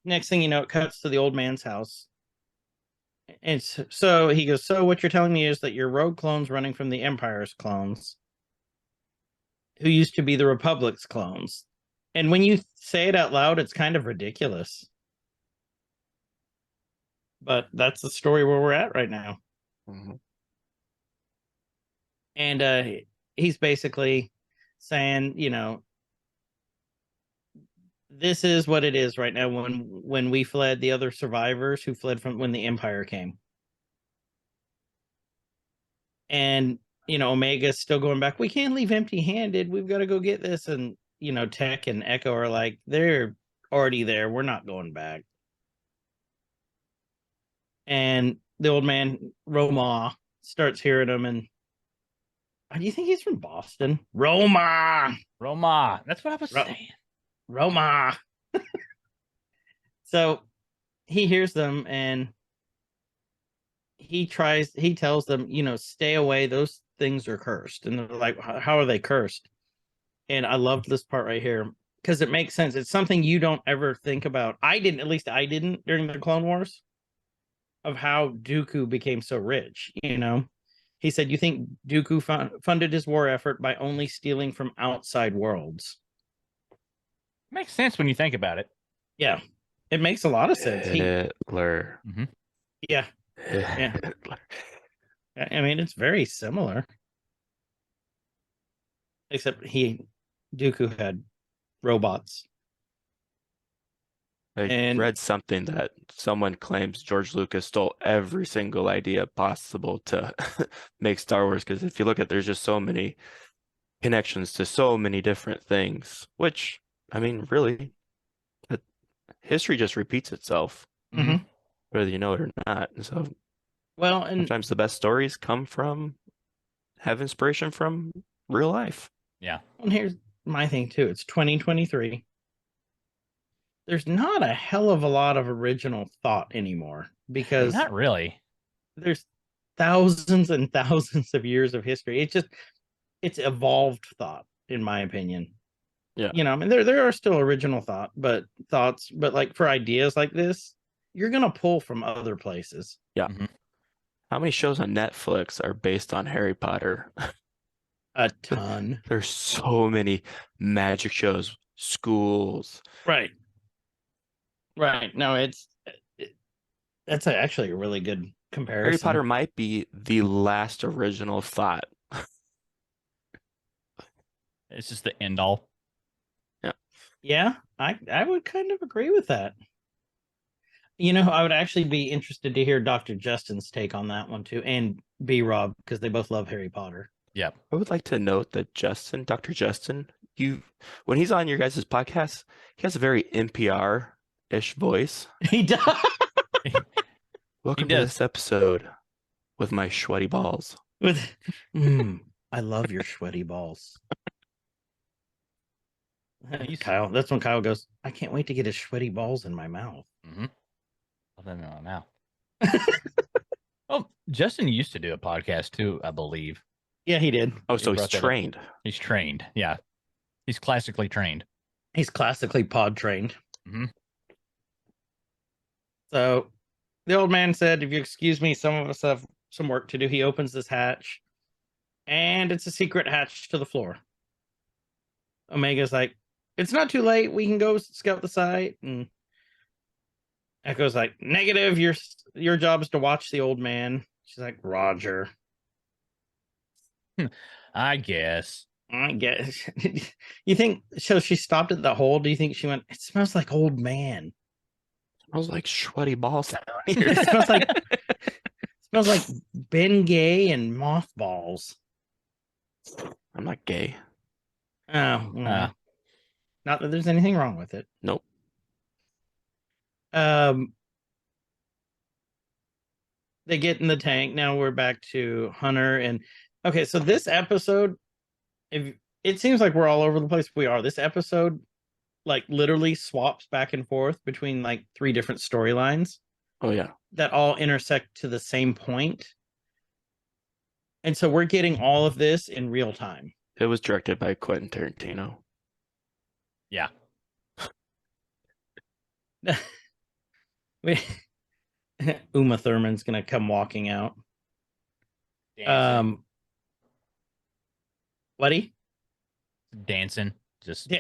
next thing you know, it cuts to the old man's house. And so he goes, so what you're telling me is that your rogue clones running from the Empire's clones, who used to be the Republic's clones. And when you say it out loud, it's kind of ridiculous. But that's the story where we're at right now. Mm-hmm. And he's basically saying, this is what it is right now when we fled, the other survivors who fled from when the Empire came. And, Omega's still going back, we can't leave empty-handed. We've got to go get this. And, Tech and Echo are like, they're already there. We're not going back. And the old man, Roma, starts hearing them, and Do you think he's from Boston? Roma. Roma. That's what I was Ro- saying. Roma. So he hears them and he tells them, stay away. Those things are cursed. And they're like, how are they cursed? And I loved this part right here because it makes sense. It's something you don't ever think about. At least I didn't during the Clone Wars, of how Dooku became so rich. He said, you think Dooku funded his war effort by only stealing from outside worlds? Makes sense when you think about it. Yeah, it makes a lot of sense. Hitler. Yeah. Hitler. I mean, it's very similar. Except Dooku had robots. I read something that someone claims George Lucas stole every single idea possible to make Star Wars. Because if you look at, there's just so many connections to so many different things, which, I mean, really, history just repeats itself, whether you know it or not. And so, well, and sometimes the best stories have inspiration from real life. Yeah. And here's my thing too. It's 2023. There's not a hell of a lot of original thought anymore because Not really. there's thousands and thousands of years of history. It's evolved thought, in my opinion. Yeah. I mean, there are still original thoughts, but like for ideas like this, you're gonna pull from other places. Yeah. How many shows on Netflix are based on Harry Potter? A ton. There's so many magic shows, schools. Right. No, that's actually a really good comparison. Harry Potter might be the last original thought. It's just the end all. Yeah, I would kind of agree with that. I would actually be interested to hear Dr. Justin's take on that one too, and B Rob, because they both love Harry Potter. Yep. I would like to note that Dr. Justin, when he's on your guys' podcast, he has a very NPR-ish voice. He does. Welcome to this episode with my sweaty balls. I love your sweaty balls. Kyle, that's when Kyle goes, I can't wait to get his sweaty balls in my mouth. Well, then now. Oh, Justin used to do a podcast too, I believe. Yeah, he did. Oh, so he's trained. He's trained. Yeah. He's classically trained. He's classically pod trained. So the old man said, if you excuse me, some of us have some work to do. He opens this hatch and it's a secret hatch to the floor. Omega's like, it's not too late. We can go scout the site. And Echo's like, negative. Your job is to watch the old man. She's like, Roger. I guess. You think so? She stopped at the hole. Do you think she went, it smells like old man? It smells like sweaty balls down here. It smells like Ben Gay and mothballs. I'm not gay. Oh, not that there's anything wrong with it. Nope. They get in the tank. Now we're back to Hunter and okay. So this episode, if it seems like we're all over the place, we are. This episode, like literally swaps back and forth between like 3 different storylines. Oh yeah. That all intersect to the same point. And so we're getting all of this in real time. It was directed by Quentin Tarantino. Yeah. Uma Thurman's gonna come walking out. Dancing. Buddy? Dancing. Just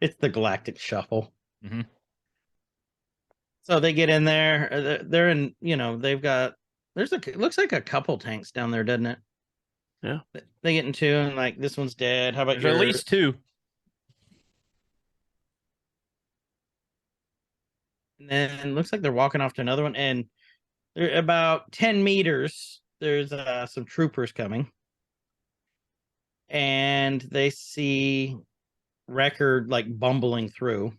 it's the Galactic Shuffle. Mhm. So they get in there. They're in, they've got, it looks like a couple tanks down there, doesn't it? Yeah. They get in 2 and like, this one's dead. How about There's at least 2. And then it looks like they're walking off to another one. And they're about 10 meters. There's some troopers coming. And they see Record like bumbling through.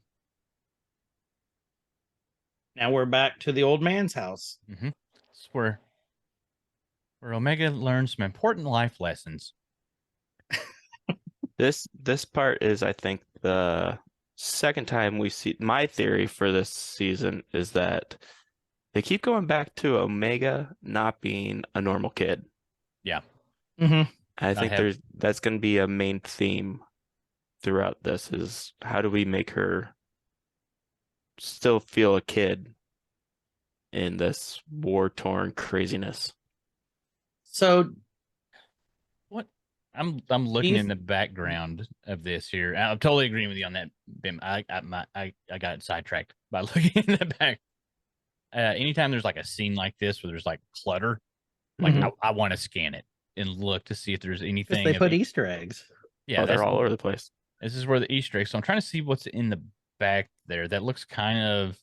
Now we're back to the old man's house. That's where where Omega learns some important life lessons. This part is, I think, the second time we see. My theory for this season is that they keep going back to Omega not being a normal kid. Yeah. Mm-hmm. I think that's going to be a main theme throughout this, is how do we make her still feel a kid in this war-torn craziness. So What I'm looking in the background of this here. I'm totally agreeing with you on that, Bim. I got sidetracked by looking in the back. Anytime there's like a scene like this where there's like clutter, like I want to scan it and look to see if there's anything. they put Easter eggs. Yeah, they're all over the place. This is where the Easter eggs. So I'm trying to see what's in the back there. That looks kind of.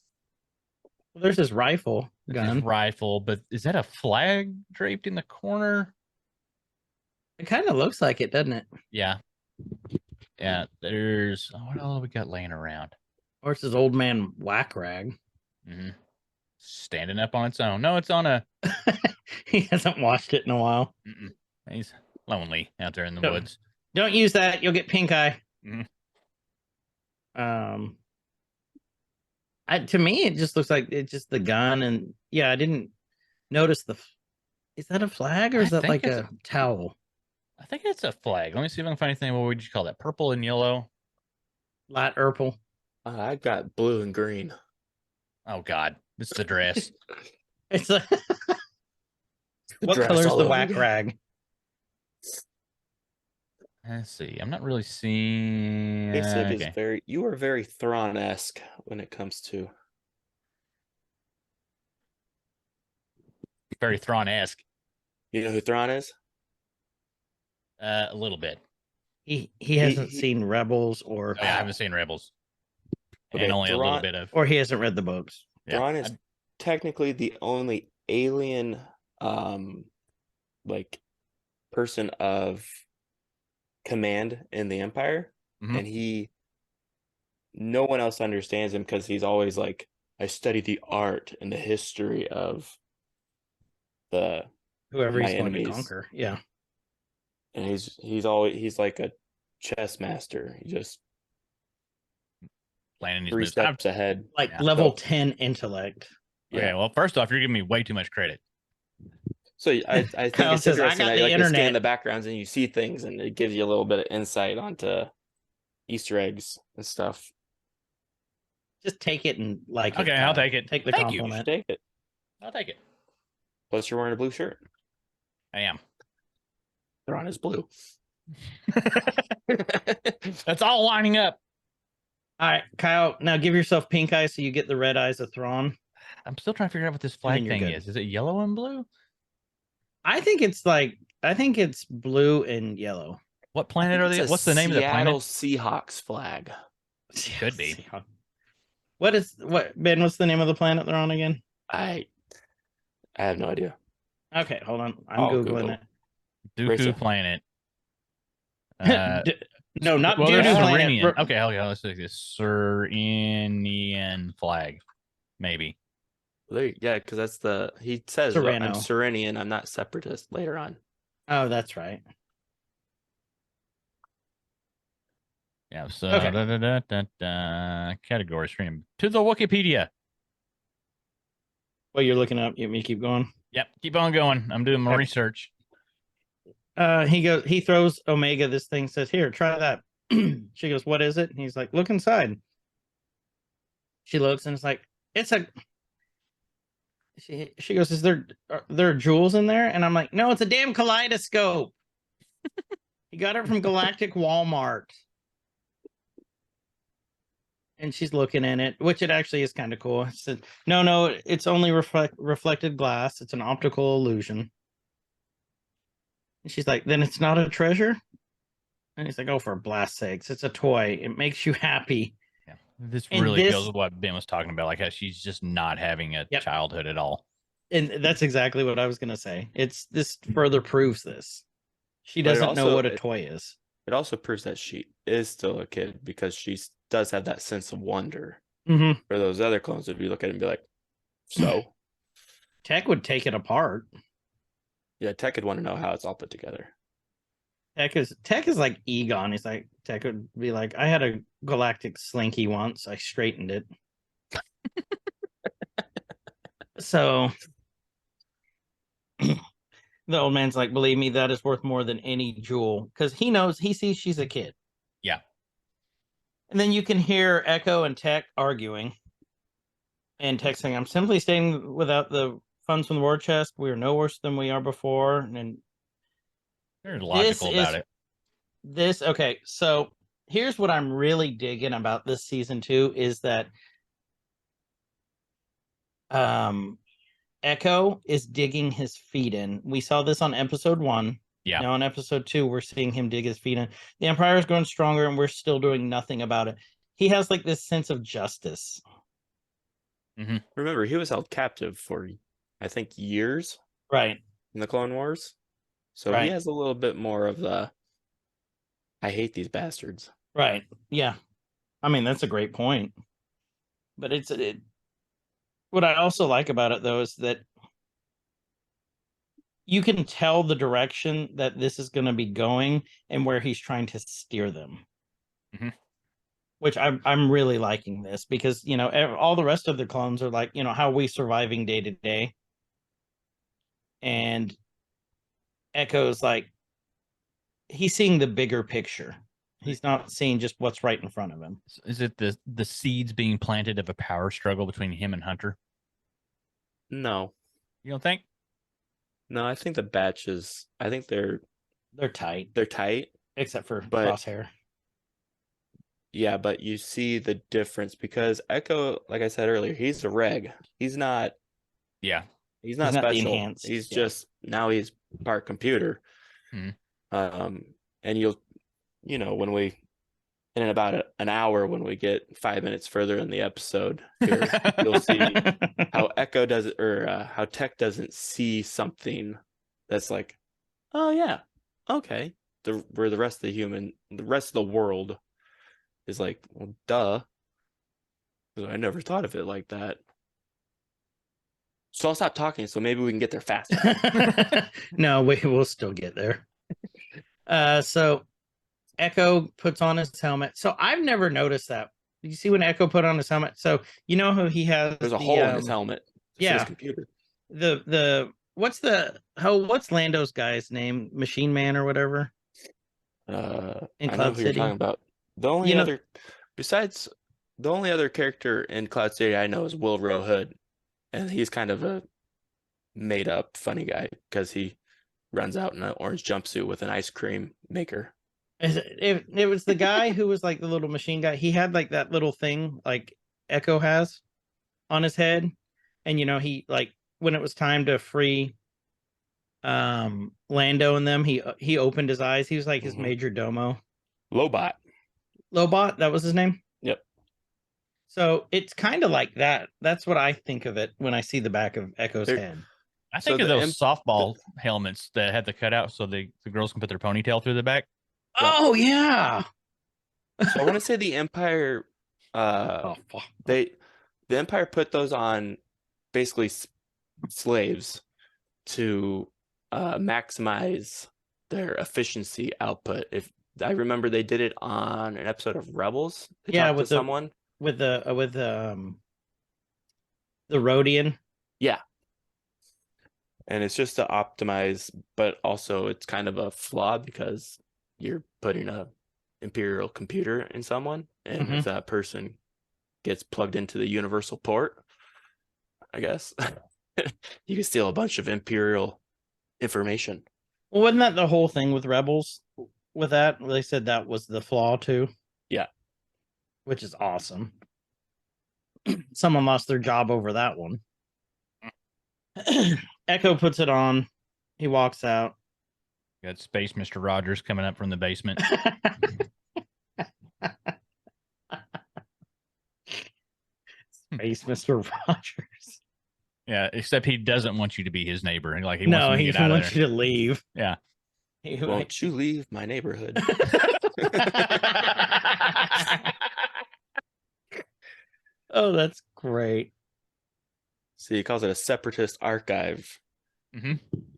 Well, there's this rifle gun. Rifle, but is that a flag draped in the corner? It kind of looks like it, doesn't it? Yeah. Yeah. There's what all we got laying around? Or it's this old man whack rag. Mm-hmm. Standing up on its own. No, it's on a. He hasn't washed it in a while. Mm-mm. He's lonely out there in the woods. Don't use that. You'll get pink eye. Mm-hmm. To me, it just looks like it's just the gun, and yeah, I didn't notice is that a flag or is that like a towel? I think it's a flag. Let me see if I can find anything. What would you call that? Purple and yellow? Light purple. I got blue and green. Oh God, it's the dress. It's a what color is the whack rag? Let's see. I'm not really seeing. Is you are very Thrawn-esque when it comes to very Thrawn-esque. You know who Thrawn is? A little bit. He hasn't seen Rebels or I haven't seen Rebels. Okay, and only a little bit of or he hasn't read the books. Thrawn is technically the only alien like person of command in the Empire, and no one else understands him because he's always like, I study the art and the history of whoever he's going enemies. to conquer. Yeah. And he's like a chess master. He just planning 3 steps ahead. Like level 10 intellect. Yeah. Okay, well, first off, you're giving me way too much credit. So I think it's interesting that you like scan the backgrounds and you see things, and it gives you a little bit of insight onto Easter eggs and stuff. Just take it and like okay, I'll take it. Take the Thank compliment. Take it. I'll take it. Plus, you're wearing a blue shirt. I am. Thrawn is blue. That's all lining up. All right, Kyle. Now give yourself pink eye so you get the red eyes of Thrawn. I'm still trying to figure out what this flag thing is. Is it yellow and blue? I think it's blue and yellow. What planet are they? What's the name of the planet? Seahawks flag. Could be. Ben? What's the name of the planet they're on again? I have no idea. Okay, hold on. I'm Googling it. Dooku planet. No, not well, Dooku planet. Okay, let's take this Serenian flag, maybe. Yeah, because that's he says Sereno. I'm Serenian, I'm not separatist later on. Oh, that's right. Yeah, so category stream to the Wikipedia. Well, you're looking up. You want me to keep going? Yep, keep on going. I'm doing my research. He throws Omega this thing, says, "Here, try that." She goes, "What is it?" And he's like, "Look inside." She looks and it's like, it's a. She goes, "Is there jewels in there?" And I'm like, "No, it's a damn kaleidoscope." He got it from Galactic Walmart. And she's looking in it, which it actually is kind of cool. I said, no, it's only reflected glass. It's an optical illusion. And she's like, then it's not a treasure? And he's like, oh, for blast's sakes, it's a toy. It makes you happy. Yeah. This really goes with what Ben was talking about, like how she's just not having a childhood at all. And that's exactly what I was going to say. This further proves this. She doesn't know what a toy is. It also proves that she is still a kid because she does have that sense of wonder. Mm-hmm. For those other clones, would be look at it and be like, so? Tech would take it apart. Yeah, Tech would want to know how it's all put together. Tech is like Egon. He's like Tech would be like, I had a galactic slinky once. I straightened it. So the old man's like, believe me, that is worth more than any jewel, because he sees she's a kid. Yeah. And then you can hear Echo and Tech arguing, and Tech saying, I'm simply stating without the funds from the war chest, we are no worse than we are before. And They're logical about it. Okay, so here's what I'm really digging about this season 2 is that Echo is digging his feet in. We saw this on episode 1. Yeah. Now on episode 2, we're seeing him dig his feet in. The Empire is growing stronger, and we're still doing nothing about it. He has like this sense of justice. Mm-hmm. Remember, he was held captive for, I think, years. Right. In the Clone Wars. So Right. he has a little bit more of the, I hate these bastards. Right. Yeah. I mean, that's a great point. But what I also like about it, though, is that you can tell the direction that this is going to be going and where he's trying to steer them. Mm-hmm. Which I'm really liking this, because, you know, all the rest of the clones are like, you know, how are we surviving day to day? And Echo's like, he's seeing the bigger picture. He's not seeing just what's right in front of him. Is it the seeds being planted of a power struggle between him and Hunter? No. You don't think? No, I think the batches, I think they're tight. They're tight. Except for but, Crosshair. Yeah, but you see the difference because Echo, like I said earlier, he's a reg. He's not. Yeah. He's not special. He's just, now he's part computer. Mm-hmm. And you know, when we, in about an hour, when we get 5 minutes further in the episode, you'll see how Echo does it, or how Tech doesn't see something that's like, oh yeah, okay. Where the rest of the world is like, well, duh. I never thought of it like that. So I'll stop talking, so maybe we can get there faster. No, we'll still get there. So Echo puts on his helmet. So I've never noticed that. Did you see when Echo put on his helmet? So you know who he has? There's a hole in his helmet. Yeah. His computer. What's Lando's guy's name? Machine Man or whatever? In Cloud I know who City. you're talking about. The only other character in Cloud City I know is Will Hood, and he's kind of a made up funny guy because he runs out in an orange jumpsuit with an ice cream maker. It was the guy who was like the little machine guy. He had like that little thing like Echo has on his head, and you know, he like when it was time to free Lando and them, he opened his eyes. He was like his major domo. Lobot, that was his name. Yep. So it's kind of like that. That's what I think of it when I see the back of Echo's head. I think of those softball helmets that had the cutout so the girls can put their ponytail through the back. Oh yeah. So I want to say the Empire, the Empire put those on basically slaves to maximize their efficiency output. If I remember, they did it on an episode of Rebels. They talked to someone with the Rhodian. Yeah. And it's just to optimize, but also it's kind of a flaw because you're putting a Imperial computer in someone, and if that person gets plugged into the universal port, I guess you can steal a bunch of Imperial information. Well, wasn't that the whole thing with Rebels? With that, they said that was the flaw too. Yeah, which is awesome. Someone lost their job over that one. Echo puts it on. He walks out. Got Space Mr. Rogers coming up from the basement. Space Mr. Rogers. Yeah, except he doesn't want you to be his neighbor. And like he No, wants he you to get out wants of there. you to leave. Yeah. Won't you leave my neighborhood? Oh, that's great. See, he calls it a separatist archive.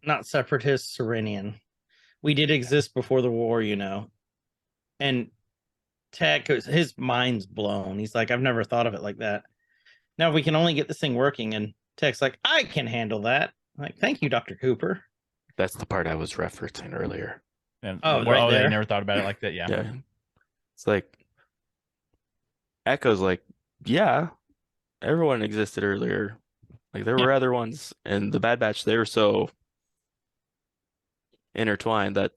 not separatist, Serenian. We did exist before the war, you know. And Tech, his mind's blown. He's like, I've never thought of it like that. Now we can only get this thing working. And Tech's like, I can handle that. I'm like, thank you, Dr. Cooper. That's the part I was referencing earlier. And, Oh, well, right they there. never thought about it like that. Yeah. Yeah. It's like Echo's like, yeah, everyone existed earlier. Like there were other ones, and the Bad Batch, they were so intertwined that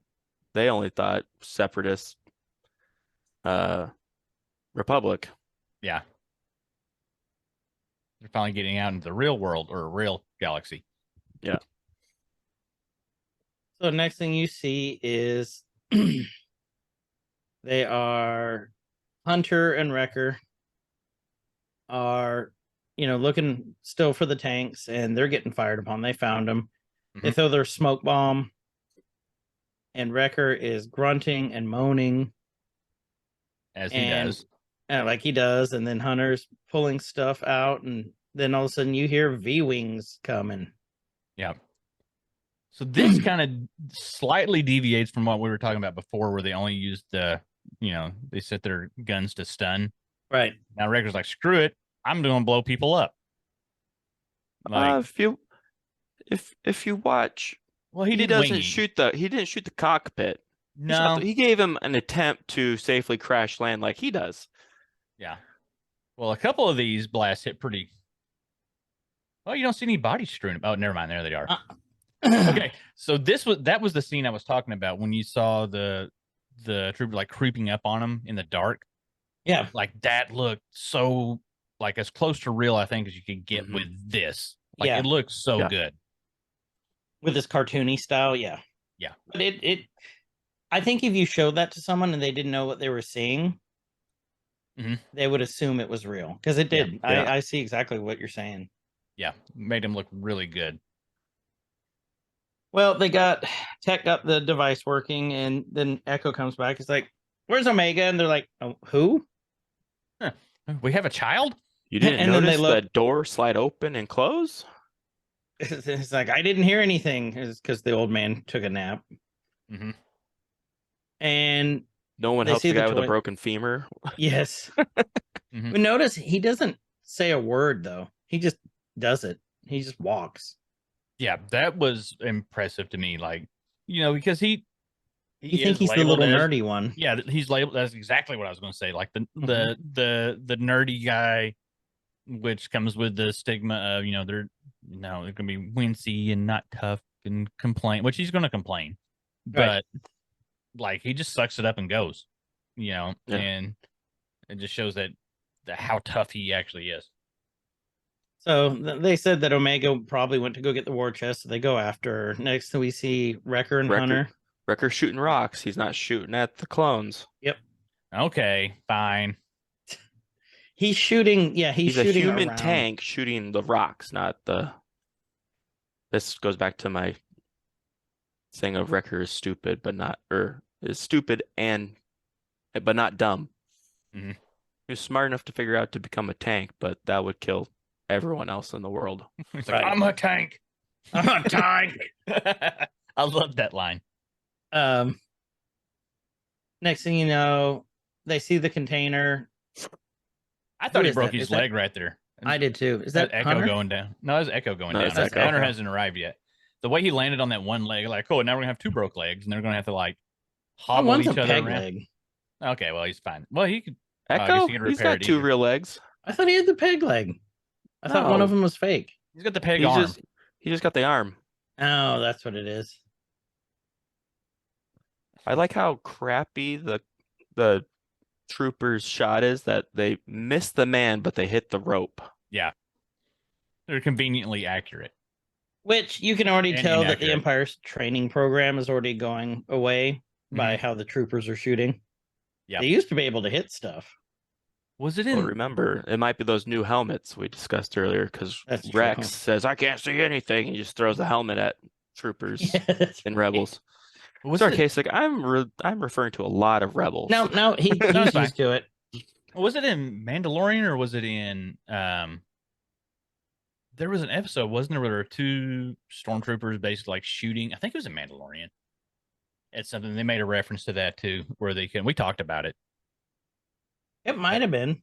they only thought separatist republic. Yeah. They're finally getting out into the real world or a real galaxy. Yeah. So next thing you see is they are Hunter and Wrecker are, you know, looking still for the tanks, and they're getting fired upon. They found them. They throw their smoke bomb, and Wrecker is grunting and moaning As he does. like he does. And then Hunter's pulling stuff out, and then all of a sudden you hear V-wings coming. Yeah. So this kind of slightly deviates from what we were talking about before, where they only used the, you know, they set their guns to stun. Right. Now Wrecker's like, screw it, I'm going to blow people up. Like, if you watch, well, he didn't shoot the cockpit. No, He gave him an attempt to safely crash land like he does. yeah. Well, a couple of these blasts hit pretty. Oh, you don't see any bodies strewn. Oh, never mind. There they are. Okay, so that was the scene I was talking about when you saw the trooper like creeping up on him in the dark. Yeah, like that looked so like as close to real, I think, as you could get with this. Like it looks so good with this cartoony style. Yeah. But I think if you showed that to someone and they didn't know what they were seeing, they would assume it was real, because it did. I see exactly what you're saying. Yeah, made him look really good. Well, they got the device working, and then Echo comes back. He's like, "Where's Omega?" And they're like, "Oh, who? We have a child?" You didn't And then notice they the door slide open and close? It's like, I didn't hear anything. It's because the old man took a nap. And no one helps the guy with a broken femur. Yes. But notice he doesn't say a word, though. He just does it. He just walks. Yeah, that was impressive to me. Like, you know, because you think he's the little nerdy one. Yeah, he's labeled. That's exactly what I was going to say. Like the nerdy guy, which comes with the stigma of, you know, they're going to be wincy and not tough and complain, which he's going to complain, but like he just sucks it up and goes, you know, and it just shows that how tough he actually is. So they said that Omega probably went to go get the war chest, so they go after her. Next, we see Wrecker and Hunter. Wrecker shooting rocks. He's not shooting at the clones. Yep. Okay, fine. He's shooting. Yeah, he's shooting a human around. tank shooting the rocks, not the. This goes back to my saying of Wrecker is stupid, but not, or is stupid but not dumb. He was smart enough to figure out to become a tank, but that would kill everyone else in the world. He's like, I'm a tank. I'm a tank. I love that line. Next thing you know, they see the container. I thought he broke his leg right there. I did too. Is that Echo Hunter? going down? No, it's Echo going down. Echo. Hunter hasn't arrived yet. The way he landed on that one leg, like, oh, now we're gonna have two broke legs, and they're gonna have to like hobble each other around. Leg. Okay, well, he's fine. Well, he could. Echo, he's got two real legs. I thought he had the peg leg. I thought one of them was fake. He's got the peg arm. He just got the arm. Oh, that's what it is. I like how crappy the trooper's shot is, that they miss the man, but they hit the rope. Yeah. They're conveniently accurate. Which you can already tell that the Empire's training program is already going away by how the troopers are shooting. Yeah. They used to be able to hit stuff. Was it in? Well, remember, it might be those new helmets we discussed earlier, because Rex says, I can't see anything. He just throws the helmet at troopers in Rebels. Sorry, Kasich, I'm referring to a lot of Rebels. No, he's used to it. Was it in Mandalorian or was it in there there was an episode, wasn't there, where there were two stormtroopers basically like shooting? I think it was a Mandalorian. It's something they made a reference to that too, where we talked about it. It might have been.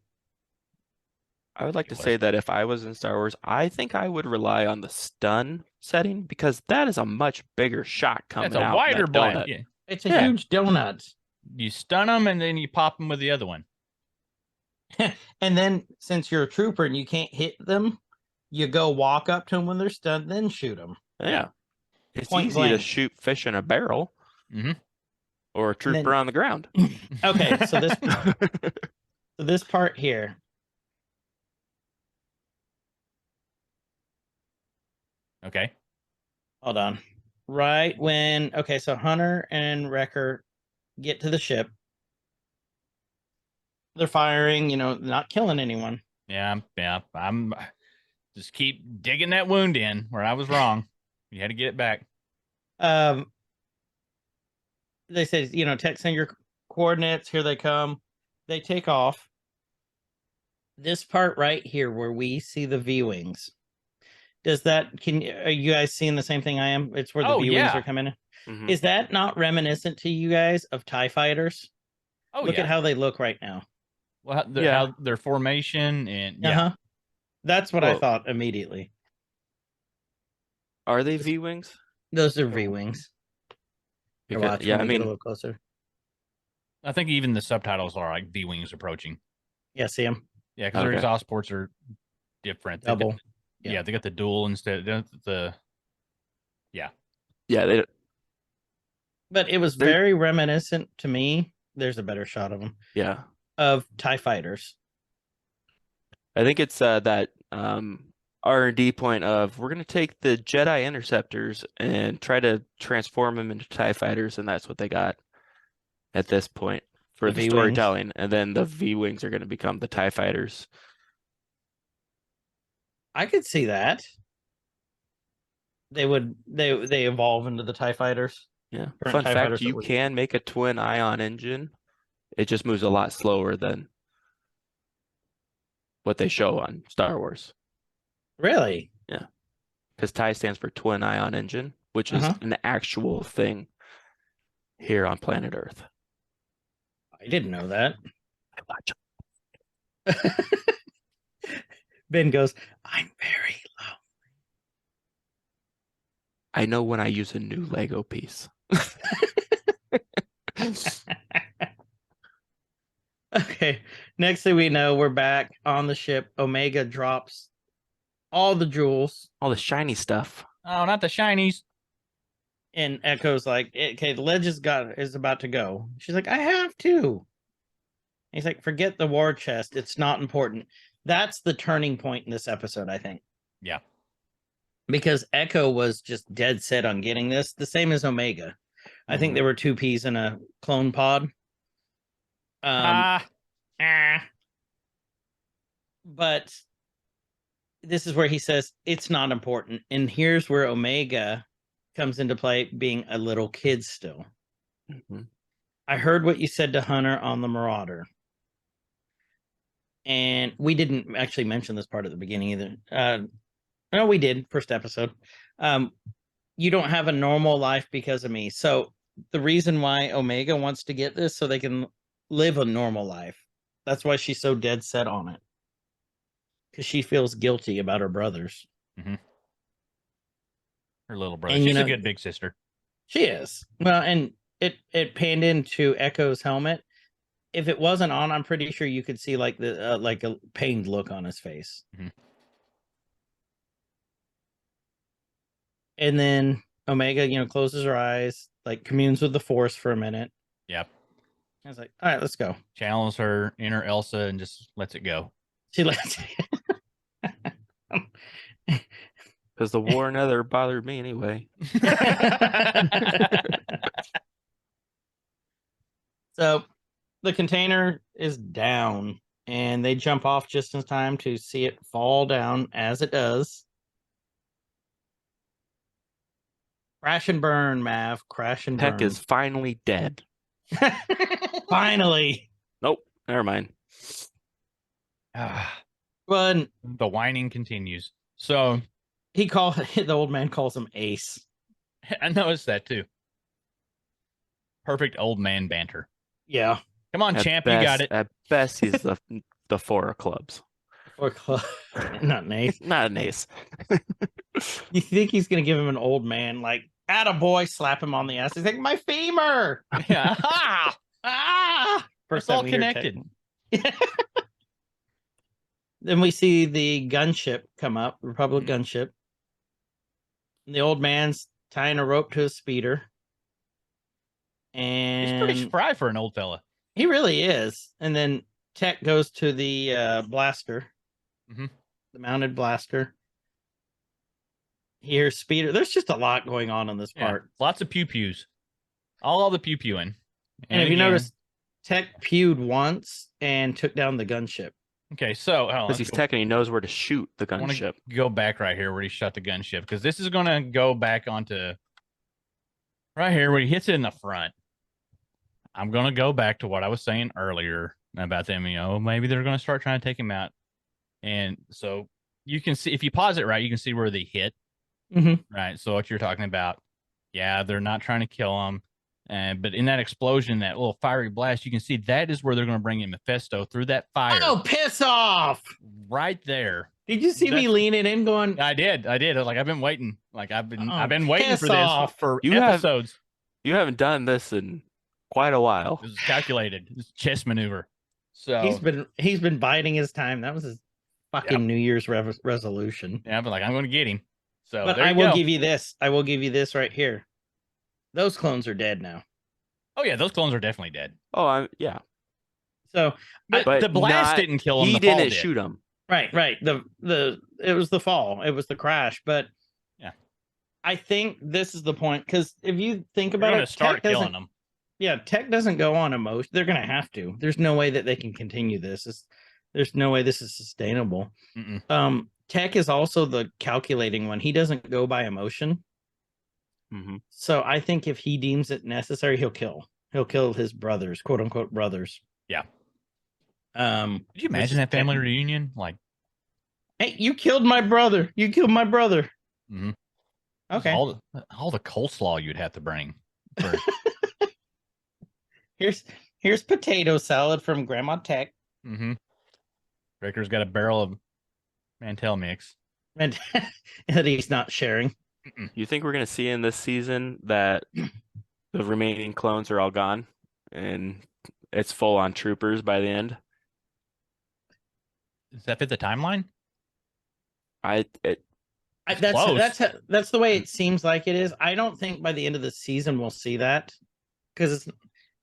I would like It to was. say that if I was in Star Wars, I think I would rely on the stun setting because that is a much bigger shot coming That's a out. wider that blast. donut. Yeah. It's a Yeah. huge donut. You stun them and then you pop them with the other one. And then since you're a trooper and you can't hit them, you go walk up to them when they're stunned, then shoot them. Yeah. It's Point easy to blank. shoot fish in a barrel Mm-hmm. or a trooper then- on the ground. Okay, so this part here. Okay. Hold on. Right when so Hunter and Wrecker get to the ship. They're firing, not killing anyone. Yeah. I'm just keep digging that wound in where I was wrong. You had to get it back. They said, text in your coordinates, here they come. They take off. This part right here where we see the V-wings. Are you guys seeing the same thing I am? It's where the Oh, V-wings yeah. are coming in. Mhm. Is that not reminiscent to you guys of TIE fighters? Oh, Look yeah. at how they look right now. Well, how their formation and yeah. Uh-huh. That's what I Well- thought immediately. Are they V-wings? Those are V-wings. Here, Because, watch yeah, when I we get a mean, little closer. I think even the subtitles are like V-wings approaching. Yeah, see them? Yeah, because their Okay. exhaust ports are different. They got- Double. yeah. Yeah. They got the dual instead. yeah, they, But it was They're- very reminiscent to me. There's a better shot of them. yeah. Of TIE fighters. I think it's that R&D point of we're going to take the Jedi interceptors and try to transform them into TIE fighters, and that's what they got at this point for The the V-wings. storytelling. And then the V-wings are going to become the TIE fighters. I could see that. They evolve into the TIE fighters. Yeah. Current Fun TIE fact, fighters that you we- can make a twin ion engine. It just moves a lot slower than what they show on Star Wars. Really? Because TIE stands for twin ion engine, which is Uh-huh. an actual thing here on planet Earth. I didn't know that. I watch Ben goes, I'm very low. I know when I use a new Lego piece. Okay. Next thing we know, we're back on the ship. Omega drops all the jewels. All the shiny stuff. Oh, not the shinies. And Echo's like, okay, the ledge is about to go. She's like, I have to. He's like, forget the war chest. It's not important. That's the turning point in this episode, I think. Yeah. Because Echo was just dead set on getting this, the same as Omega. I think Mhm. there were two peas in a clone pod. But this is where he says it's not important. And here's where Omega comes into play, being a little kid still. Mhm. I heard what you said to Hunter on the Marauder. And we didn't actually mention this part at the beginning either. No, we did, first episode. You don't have a normal life because of me. So the reason why Omega wants to get this so they can live a normal life. That's why she's so dead set on it. Because she feels guilty about her brothers. Her little brother. And, She's a good big sister. She is. Well, and it panned into Echo's helmet. If it wasn't on, I'm pretty sure you could see like the like a pained look on his face. Mhm. And then Omega, closes her eyes, like communes with the Force for a minute. Yep. I was like, all right, let's go. Channels her inner Elsa and just lets it go. She lets Because the war never bothered me anyway. So the container is down and they jump off just in time to see it fall down as it does. Crash and burn, Mav. Crash and Peck burn. is finally dead. Finally. Nope, never mind. Ah, Well, the whining continues. So the old man calls him Ace. I noticed that too. Perfect old man banter. Yeah. Come on, At champ, best, you got it. At best, he's the four of clubs. Or not an ace. Not an ace. You think he's gonna give him an old man like attaboy, slap him on the ass? He's like, my femur. Yeah. Ah! First It's all time we hear connected. Then we see the gunship come up, Republic Mhm. gunship. And the old man's tying a rope to his speeder. He's And pretty spry for an old fella. he really is. And then Tech goes to the blaster, Mhm. the mounted blaster. Here's speeder. There's just a lot going on this Yeah. part. Lots of pew pews. All the pew pewing. And if you again- notice, Tech pewed once and took down the gunship. Okay, so hold on, Because he's tech and he knows where to shoot the I want gunship. to go back right here where he shot the gunship because this is going to go back onto right here where he hits it in the front. I'm going to go back to what I was saying earlier about them. Maybe they're going to start trying to take him out. And so you can see, if you pause it right, you can see where they hit. Mhm. Right. So what you're talking about, yeah, they're not trying to kill him. But in that explosion, that little fiery blast, you can see that is where they're going to bring in Mephisto through that fire. Oh, piss off! Right there. Did you see me That's- leaning in going, I did. I was like, I've been waiting. Like I've been waiting piss for this off. for You have- episodes. You haven't done this in quite a while. It was calculated. It's a chess maneuver. So he's been biding his time. That was his fucking New Year's resolution. yeah, but like I'm going to get him. So But there I you will go. give you this. I will give you this right here. Those clones are dead now. Oh yeah, those clones are definitely dead. Oh, yeah. So But But the blast not- didn't kill him. He the fall didn't did. shoot him. right. It was the fall. It was the crash. But Yeah. I think this is the point because if you think They're about going it, to start Tech doesn't- killing them. Yeah, Tech doesn't go on emotion. They're going to have to. There's no way that they can continue this. There's no way this is sustainable. Mm-mm. Tech is also the calculating one. He doesn't go by emotion. Mm-hmm. So I think if he deems it necessary, he'll kill. He'll kill his brothers, quote unquote brothers. Yeah. Could Could you imagine that family reunion? Like, hey, you killed my brother. You killed my brother. Mhm. Okay. all the coleslaw you'd have to bring. For, Here's potato salad from Grandma Tech. mm-hmm. Ricker's got a barrel of Mantel mix. And that he's not sharing. You think we're going to see in this season that the remaining clones are all gone and it's full on troopers by the end? Does that fit the timeline? That's close. that's the way it seems like it is. I don't think by the end of the season we'll see that because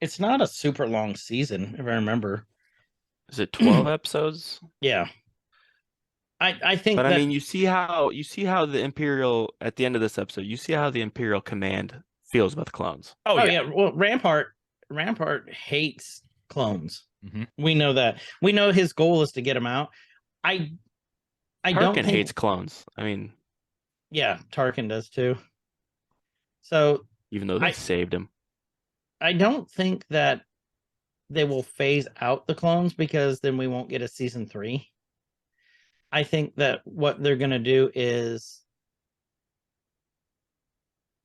it's not a super long season, if I remember. Is it 12 episodes? Yeah. I think But that, I mean, you see how the Imperial at the end of this episode, you see how the Imperial command feels about the clones. Oh, yeah. Well, Rampart hates clones. Mhm. We know that. We know his goal is to get him out. I don't Tarkin think hates clones. I mean, yeah, Tarkin does too. So even though they I- saved him. I don't think that they will phase out the clones because then we won't get a season 3. I think that what they're going to do is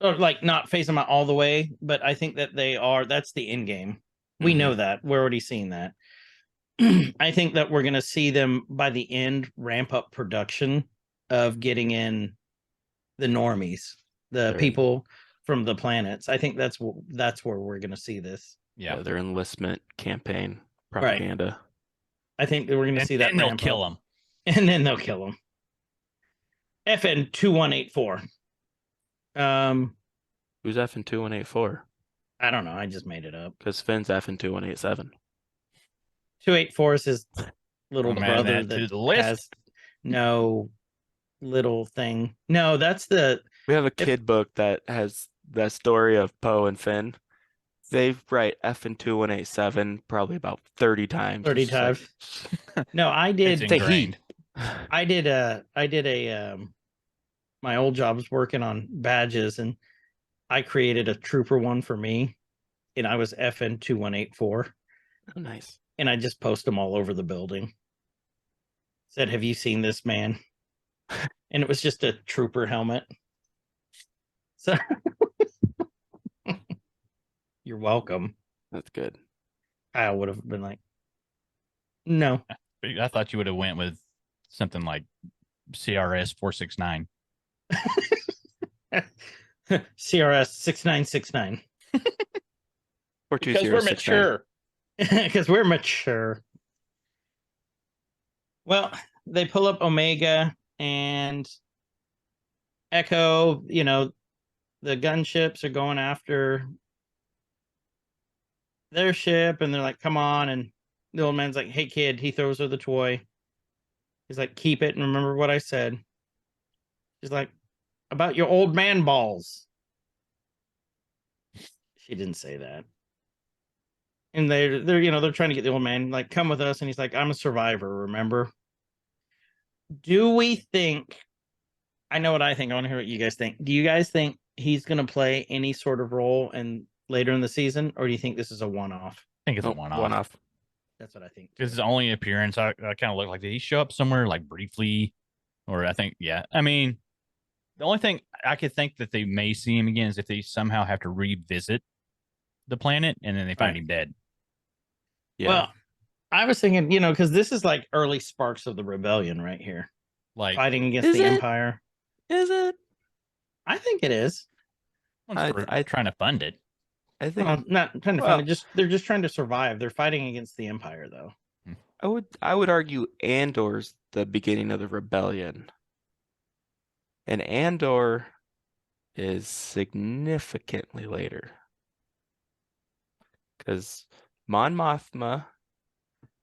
or like not phase them out all the way, but I think that that's the end game. We know that. We're already seeing that. I think that we're going to see them by the end ramp up production of getting in the normies, the Sure. people from the planets. I think that's where we're going to see this. Yeah. Their enlistment campaign propaganda. I think that we're going to see that. And they'll ramp kill up. them. And then they'll kill him. FN 2184. Who's F in 2184? I don't know. I just made it up. Because Finn's F in 2187. 284 is his little I'm adding brother that to that the list. has no little thing. No, that's the We have a kid book that has that story of Poe and Finn. They write F in 2187 probably about 30 times. 30 It's just like- times. No, I It's did. ingrained. I did a my old job was working on badges and I created a trooper one for me and I was FN 2184 Oh, nice. and I just post them all over the building. Said, "Have you seen this man?" and it was just a trooper helmet. So you're welcome. That's good. I would have been like, no. I thought you would have went with something like CRS 469. CRS 6969. Or Because we're 2069. mature. Because we're mature. Well, they pull up Omega and Echo, you know, the gunships are going after their ship, and they're like, come on. And the old man's like, hey, kid. He throws her the toy. He's like, keep it and remember what I said. She's like, about your old man balls. She didn't say that. And they're you know, they're trying to get the old man, like, come with us. And he's like, I'm a survivor, remember? Do we think, I know what I think, I want to hear what you guys think. Do you guys think he's going to play any sort of role in later in the season, or do you think this is a one-off? I think it's a Nope, one-off. one-off. That's what I think. His only appearance, I kind of look like, did he show up somewhere like briefly? Or I think, yeah. I mean, the only thing I could think that they may see him again is if they somehow have to revisit the planet and then they find him dead. Yeah. Well, I was thinking, you know, because this is like early sparks of the rebellion right here, Like, fighting against Is the it? Empire. Is it? I think it is. I trying to fund it. I think Well, not trying to Well- find it. They're just trying to survive. They're fighting against the Empire, though. I would argue Andor's the beginning of the rebellion. And Andor is significantly later. Because Mon Mothma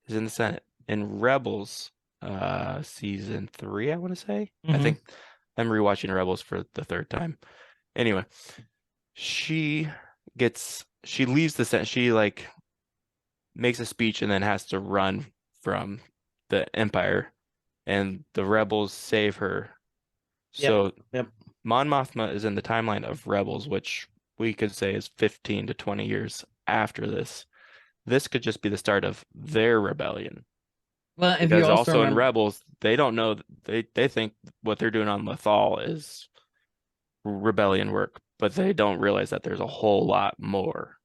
is in the Senate. In Rebels, season 3, I want to say. I Mhm. think I'm rewatching Rebels for the third time. Anyway, she leaves the Senate. She like makes a speech and then has to run from the Empire, and the rebels save her. Yep, So yep. Mon Mothma is in the timeline of Rebels, which we could say is 15 to 20 years after this. This could just be the start of their rebellion. Well, if Because you also in remember, Rebels, they don't know, they think what they're doing on Lethal is rebellion work, but they don't realize that there's a whole lot more.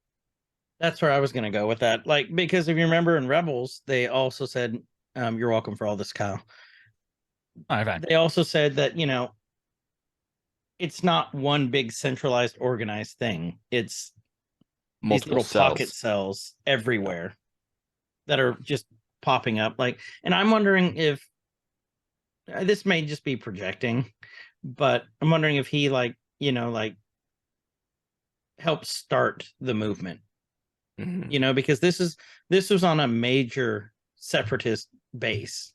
that's where I was going to go with that. Like, because if you remember in Rebels, they also said, you're welcome for all this, Kyle. All right, fine. They also said that, you know, it's not one big centralized organized thing. It's Multiple these little pocket cells. cells everywhere that are just popping up. Like, and I'm wondering if this may just be projecting, but I'm wondering if he, like, you know, like, helped start the movement. Mhm. You know, because this was on a major separatist base.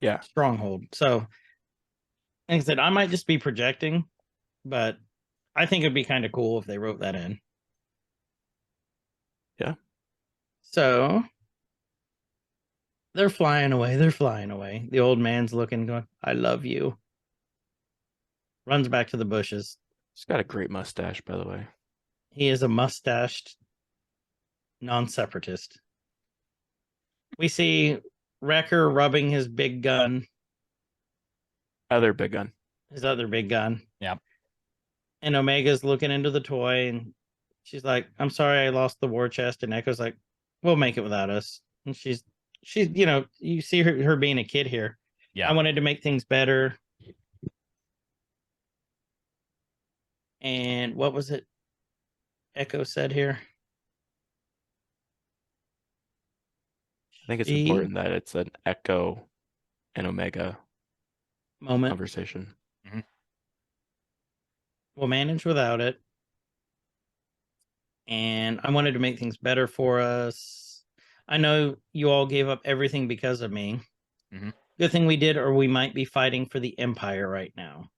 Yeah. Stronghold. So, like I said, I might just be projecting, but I think it'd be kind of cool if they wrote that in. Yeah. So they're flying away. They're flying away. The old man's looking, going, I love you. Runs back to the bushes. He's got a great mustache, by the way. He is a mustached non-separatist. We see Wrecker rubbing his big gun, Other big gun. his other big gun. Yep. And Omega's looking into the toy, and she's like, I'm sorry I lost the war chest. And Echo's like, we'll make it without us. And she's, you know, you see her being a kid here. Yeah. I wanted to make things better. And what was it Echo said here? I think it's She- important that it's an Echo and Omega moment. conversation. We'll manage without it. And I wanted to make things better for us. I know you all gave up everything because of me. Mhm. Good thing we did, or we might be fighting for the Empire right now.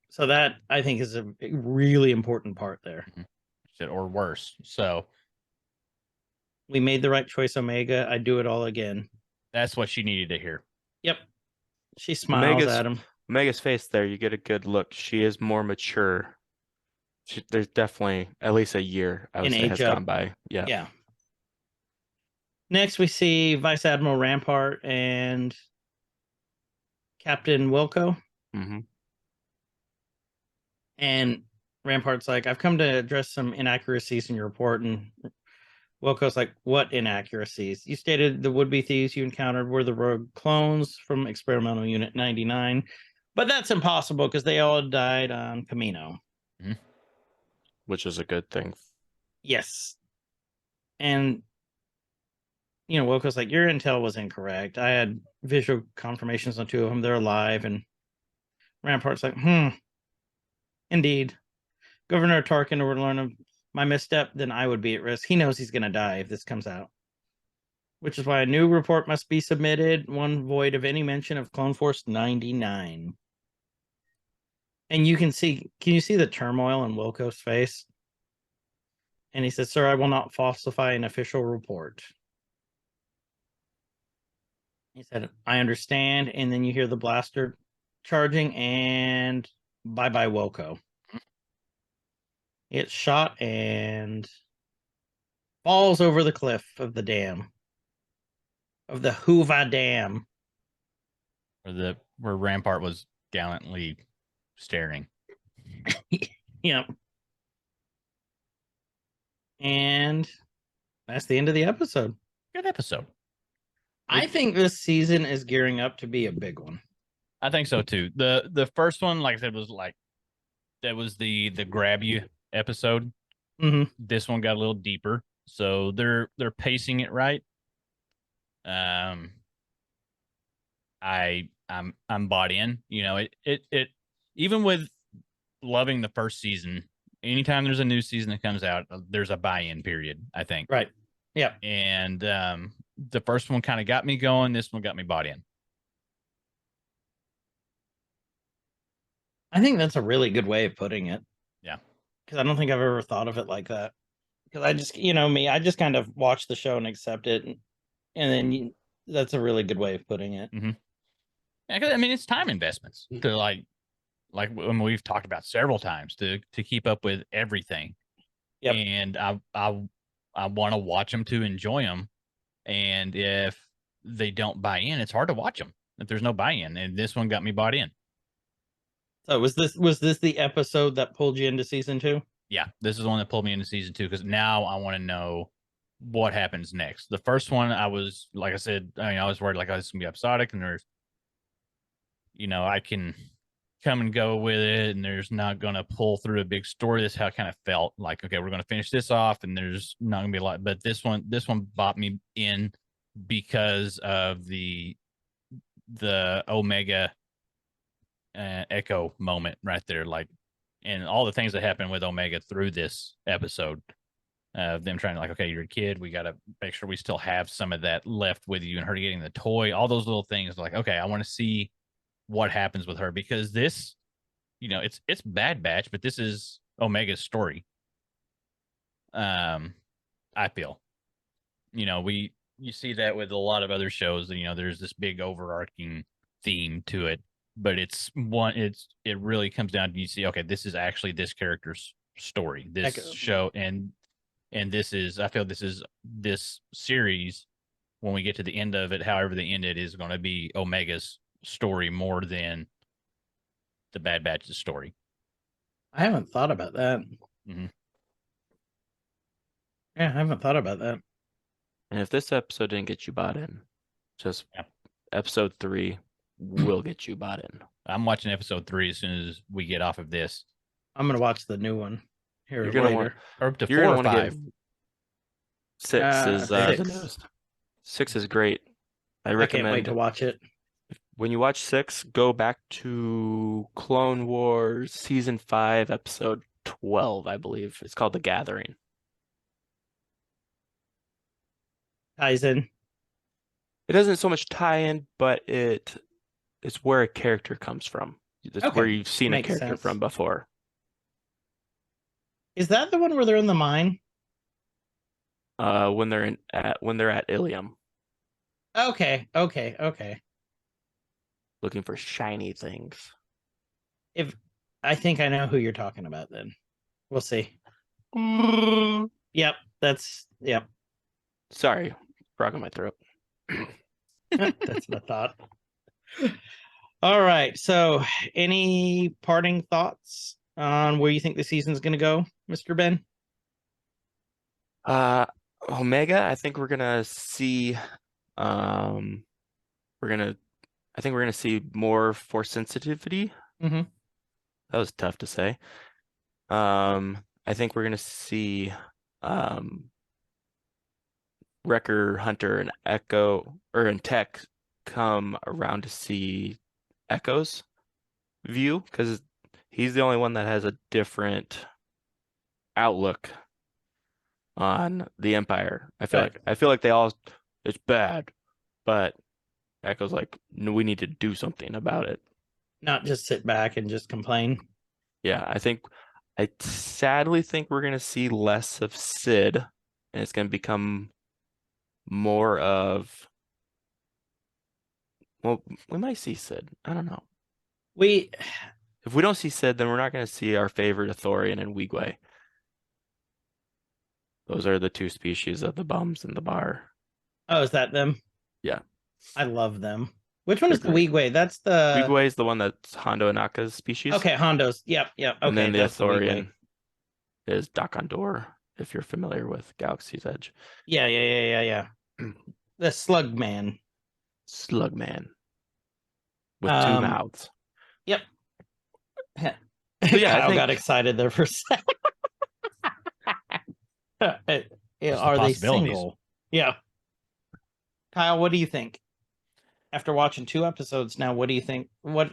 So that, I think, is a really important part there. Or worse. So We made the right choice, Omega. I'd do it all again. that's what she needed to hear. Yep. She smiles Omega's- at him. Omega's face there, you get a good look. She is more mature. There's definitely at least a year, I would An say, has age up. gone by. Yeah. Yeah. Next, we see Vice Admiral Rampart and Captain Wilco. Mm-hmm. And Rampart's like, I've come to address some inaccuracies in your report. And Wilco's like, what inaccuracies? You stated the would-be thieves you encountered were the rogue clones from Experimental Unit 99. But that's impossible because they all died on Camino. Which is a good thing. Yes. And, Wilco's like, your intel was incorrect. I had visual confirmations on 2 of them. They're alive. And Rampart's like, indeed. Governor Tarkin would learn of my misstep, then I would be at risk. He knows he's going to die if this comes out. Which is why a new report must be submitted, one void of any mention of Clone Force 99. And can you see the turmoil in Wilco's face? And he says, sir, I will not falsify an official report. He said, I understand. And then you hear the blaster charging and bye-bye Wilco. It's shot and falls over the cliff of the dam. Of the Hoover Dam. Where Rampart was gallantly staring. Yep. And that's the end of the episode. Good episode. I think this season is gearing up to be a big one. I think so too. The first one, like I said, was that was the grab you episode. Mm-hmm. This one got a little deeper, so they're pacing it right. I'm bought in. It even with loving the first season, anytime there's a new season that comes out, there's a buy-in period, I think. Right. Yeah. And the first one kind of got me going. This one got me bought in. I think that's a really good way of putting it. Yeah. Because I don't think I've ever thought of it like that. Because I just, I just kind of watch the show and accept it. And then that's a really good way of putting it. Mm-hmm. Yeah, I mean, it's time investments to like when we've talked about several times to keep up with everything. Yep. And I want to watch them to enjoy them. And if they don't buy in, it's hard to watch them if there's no buy-in. And this one got me bought in. So was this the episode that pulled you into season 2? Yeah, this is the one that pulled me into season 2 because now I want to know what happens next. The first one, I was, like I said, I was worried like, oh, this is gonna be episodic, and there's, I can come and go with it, and there's not gonna pull through a big story. That's how it kind of felt. Like, okay, we're gonna finish this off, and there's not gonna be a lot. But this one bought me in because of the Omega Echo moment right there, and all the things that happened with Omega through this episode. Them trying to okay, you're a kid. We got to make sure we still have some of that left with you, and her getting the toy, all those little things. Like, okay, I want to see what happens with her because this, it's Bad Batch, but this is Omega's story. I feel, you see that with a lot of other shows. There's this big overarching theme to it, but it really comes down to you see, okay, this is actually this character's story, this show, and this is, I feel this series, when we get to the end of it, however they end it, is going to be Omega's story more than the Bad Batch's story. I haven't thought about that. Mm-hmm. Yeah, I haven't thought about that. And if this episode didn't get you bought in, just episode 3 will get you bought in. I'm watching episode 3 as soon as we get off of this. I'm going to watch the new one here You're gonna later. Or up to You're 4 gonna or want to 5. get 6 is the 6. newest. 6 is great. I I recommend. can't wait to watch it. When you watch 6, go back to Clone Wars season 5, episode 12, I believe. It's called The Gathering. Ties in. It doesn't so much tie in, but it's where a character comes from. That's where you've seen Makes a character sense. from before. Is that the one where they're in the mine? When they're at Ilium, Okay. looking for shiny things. If I think I know who you're talking about, then we'll see. Yep. Sorry, frog in my throat. That's what I thought. All right. So, any parting thoughts on where you think the season's going to go, Mr. Ben? Omega, I think we're gonna see um we're gonna I think we're gonna see more force sensitivity. Mm-hmm. That was tough to say. I think we're gonna see um Wrecker, Hunter, and Tech come around to see Echo's view because he's the only one that has a different outlook on the Empire. I feel like they all it's bad, but Echo's like, no, we need to do something about it. Not just sit back and just complain. Yeah, I sadly think we're gonna see less of Sid, and it's gonna become more of well, we might see Sid. I don't know. We If we don't see Sid, then we're not gonna see our favorite Athorian and Weegway. Those are the two species of the bums in the bar. Oh, is that them? Yeah. I love them. Which one They're is the great. Weegway? That's the Weegway is the one that's Hondo and Aka's species. Okay, Hondos. Yep. Okay, And then the that's the Weegway. Athorian is Dakondor, if you're familiar with Galaxy's Edge. Yeah. The Slug Man. Slugman. With two mouths. Yep. yeah, I Kyle think- got excited there for a second. Are they possibilities. single? Yeah. Kyle, what do you think? After watching 2 episodes now, what do you think? What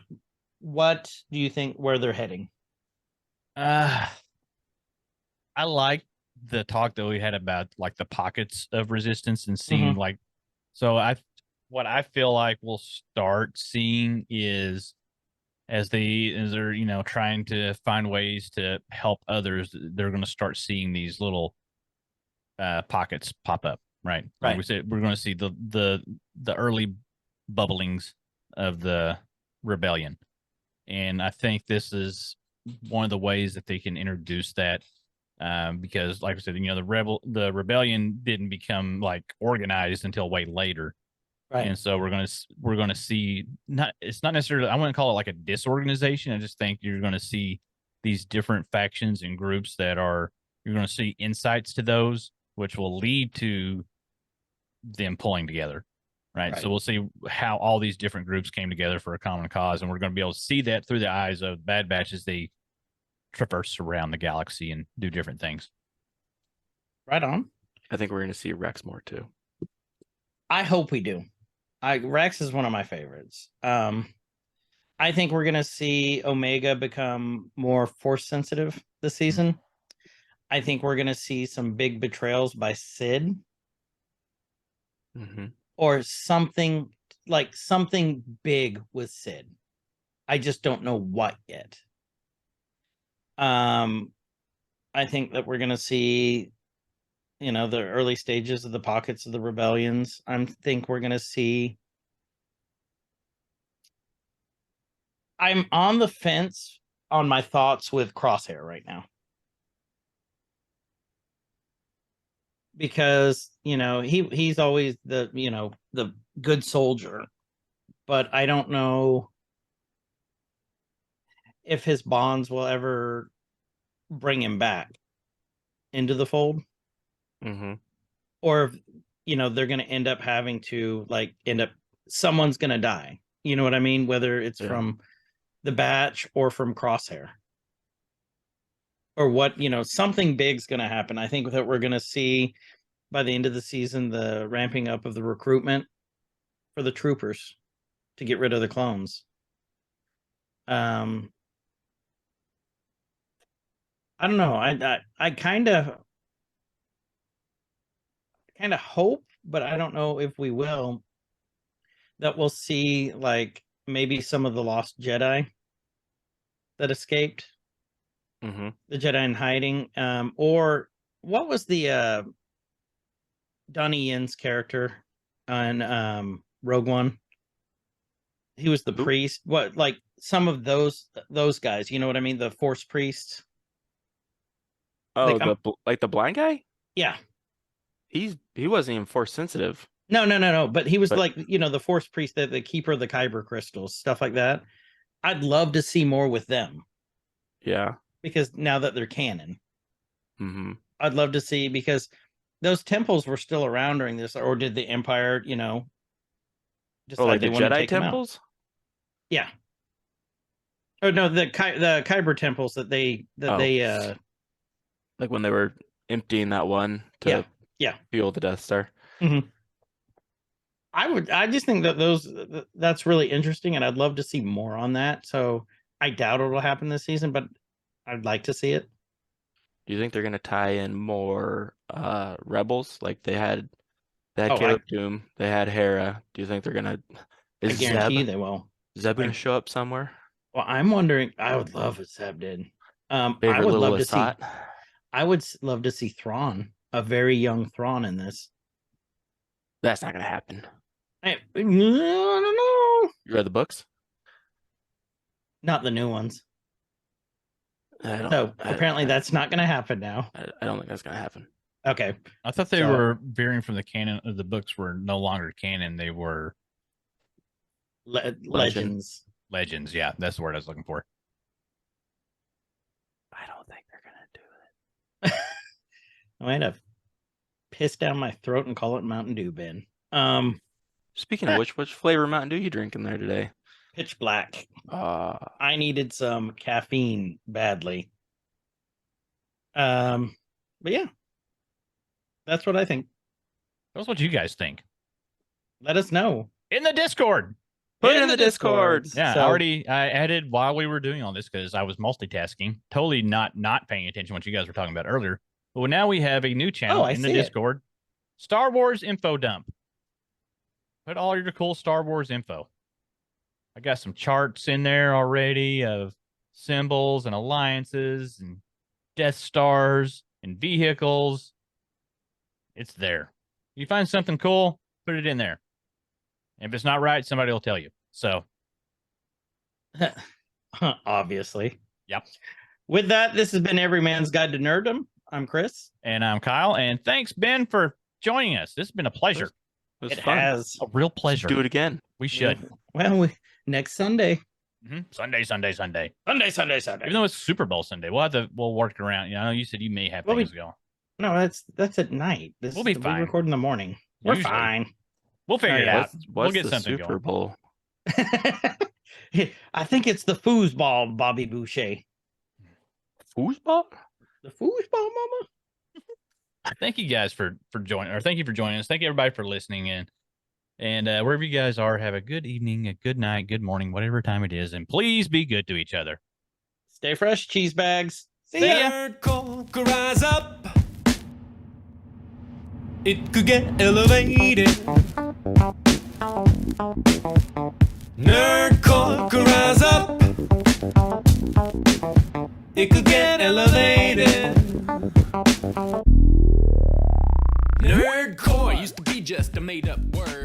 do you think where they're heading? I like the talk that we had about like the pockets of resistance and seeing like what I feel like we'll start seeing is as they're trying to find ways to help others, they're going to start seeing these little pockets pop up, right? Like we said, we're going to see the early bubblings of the rebellion, and I think this is one of the ways that they can introduce that, because, like I said, the rebellion didn't become like organized until way later, Right. and so we're gonna see it's not necessarily, I wouldn't call it like a disorganization. I just think you're going to see these different factions and groups you're going to see insights to those, which will lead to them pulling together. Right. So we'll see how all these different groups came together for a common cause. And we're going to be able to see that through the eyes of Bad Batch as they traverse around the galaxy and do different things. Right on. I think we're going to see Rex more too. I hope we do. Rex is one of my favorites. I think we're going to see Omega become more force sensitive this season. I think we're going to see some big betrayals by Sid. Mm-hmm. Or something big with Sid. I just don't know what yet. I think that we're going to see, the early stages of the pockets of the rebellions. I think we're going to see. I'm on the fence on my thoughts with Crosshair right now. Because he's always the good soldier, but I don't know if his bonds will ever bring him back into the fold, or if they're going to end up having to someone's going to die. You know what I mean? Whether it's from the Batch or from Crosshair, or what something big's going to happen. I think that we're going to see by the end of the season the ramping up of the recruitment for the troopers to get rid of the clones. I don't know. I kind of hope, but I don't know if we will, that we'll see maybe some of the lost Jedi that escaped, the Jedi in hiding, or what was the Donnie Yen's character on Rogue One? He was the priest. What, some of those guys, you know what I mean? The Force priests. Oh, the blind guy? Yeah. He wasn't even force sensitive. No. But he was But- like, the force priest, the keeper of the kyber crystals, stuff like that. I'd love to see more with them Yeah. because now that they're canon, Mm-hmm. I'd love to see, because those temples were still around during this, or did the Empire, decide Oh, like they the wanted to Jedi take them out? temples? Yeah. Oh no, the kyber temples that they Oh. Like when they were emptying that one to yeah. fuel the Death Star. I just think that that's really interesting, and I'd love to see more on that. So I doubt it'll happen this season, but I'd like to see it. Do you think they're gonna tie in more rebels? Like they had Oh, Caleb Doom, they had Hera. Do you think they're gonna I is guarantee Zeb they will. gonna show up somewhere? Well, I'm wondering. I would love if Zeb did. I Favorite would little love to see. Lasat? I would love to see Thrawn, a very young Thrawn, in this. That's not gonna happen. I don't know. You read the books? Not the new ones. I don't, So I- apparently that's not going to happen now. I don't think that's gonna happen. Okay. I thought they So- were veering from the canon. The books were no longer canon. They were Legends. legends. Yeah, that's the word I was looking for. I don't think they're gonna do it. I might have pissed down my throat and call it Mountain Dew, Ben. Speaking of which flavor Mountain Dew you drinking there today? Pitch black. Uh I needed some caffeine badly. But yeah, that's what I think. That's what you guys think Let us know. in the Discord. Put it in the Discord. Yeah, So- I added while we were doing all this because I was multitasking, totally not paying attention to what you guys were talking about earlier. But now we have a new channel I in the see it. Discord, Star Wars info dump. Put all your cool Star Wars info. I got some charts in there already of symbols and alliances and Death Stars and vehicles. It's there. You find something cool, put it in there. If it's not right, somebody will tell you. So, Obviously. Yep. With that, this has been Every Man's Guide to Nerddom. I'm Chris. and I'm Kyle, and thanks, Ben, for joining us. This has been a pleasure. It was It fun. has. A real Let's pleasure. do it again. We should. Well, next Sunday. Sunday. Sunday. Even though it's Super Bowl Sunday, we'll work around. You know, you said you may have Well, things going. No, that's at night. We'll be fine. We record in the morning. We're Usually. fine. We'll figure it out. What's We'll get the something Super going. Bowl? I think it's the foosball, Bobby Boucher. Foosball? The foosball, mama. Thank you guys for joining, or thank you for joining us. Thank you everybody for listening in. And wherever you guys are, have a good evening, a good night, good morning, whatever time it is, and please be good to each other. Stay fresh, cheese bags. See ya. Nerd could rise up. It could get elevated. Nerd could rise up. It could get elevated. Nerdcore used to be just a made up word.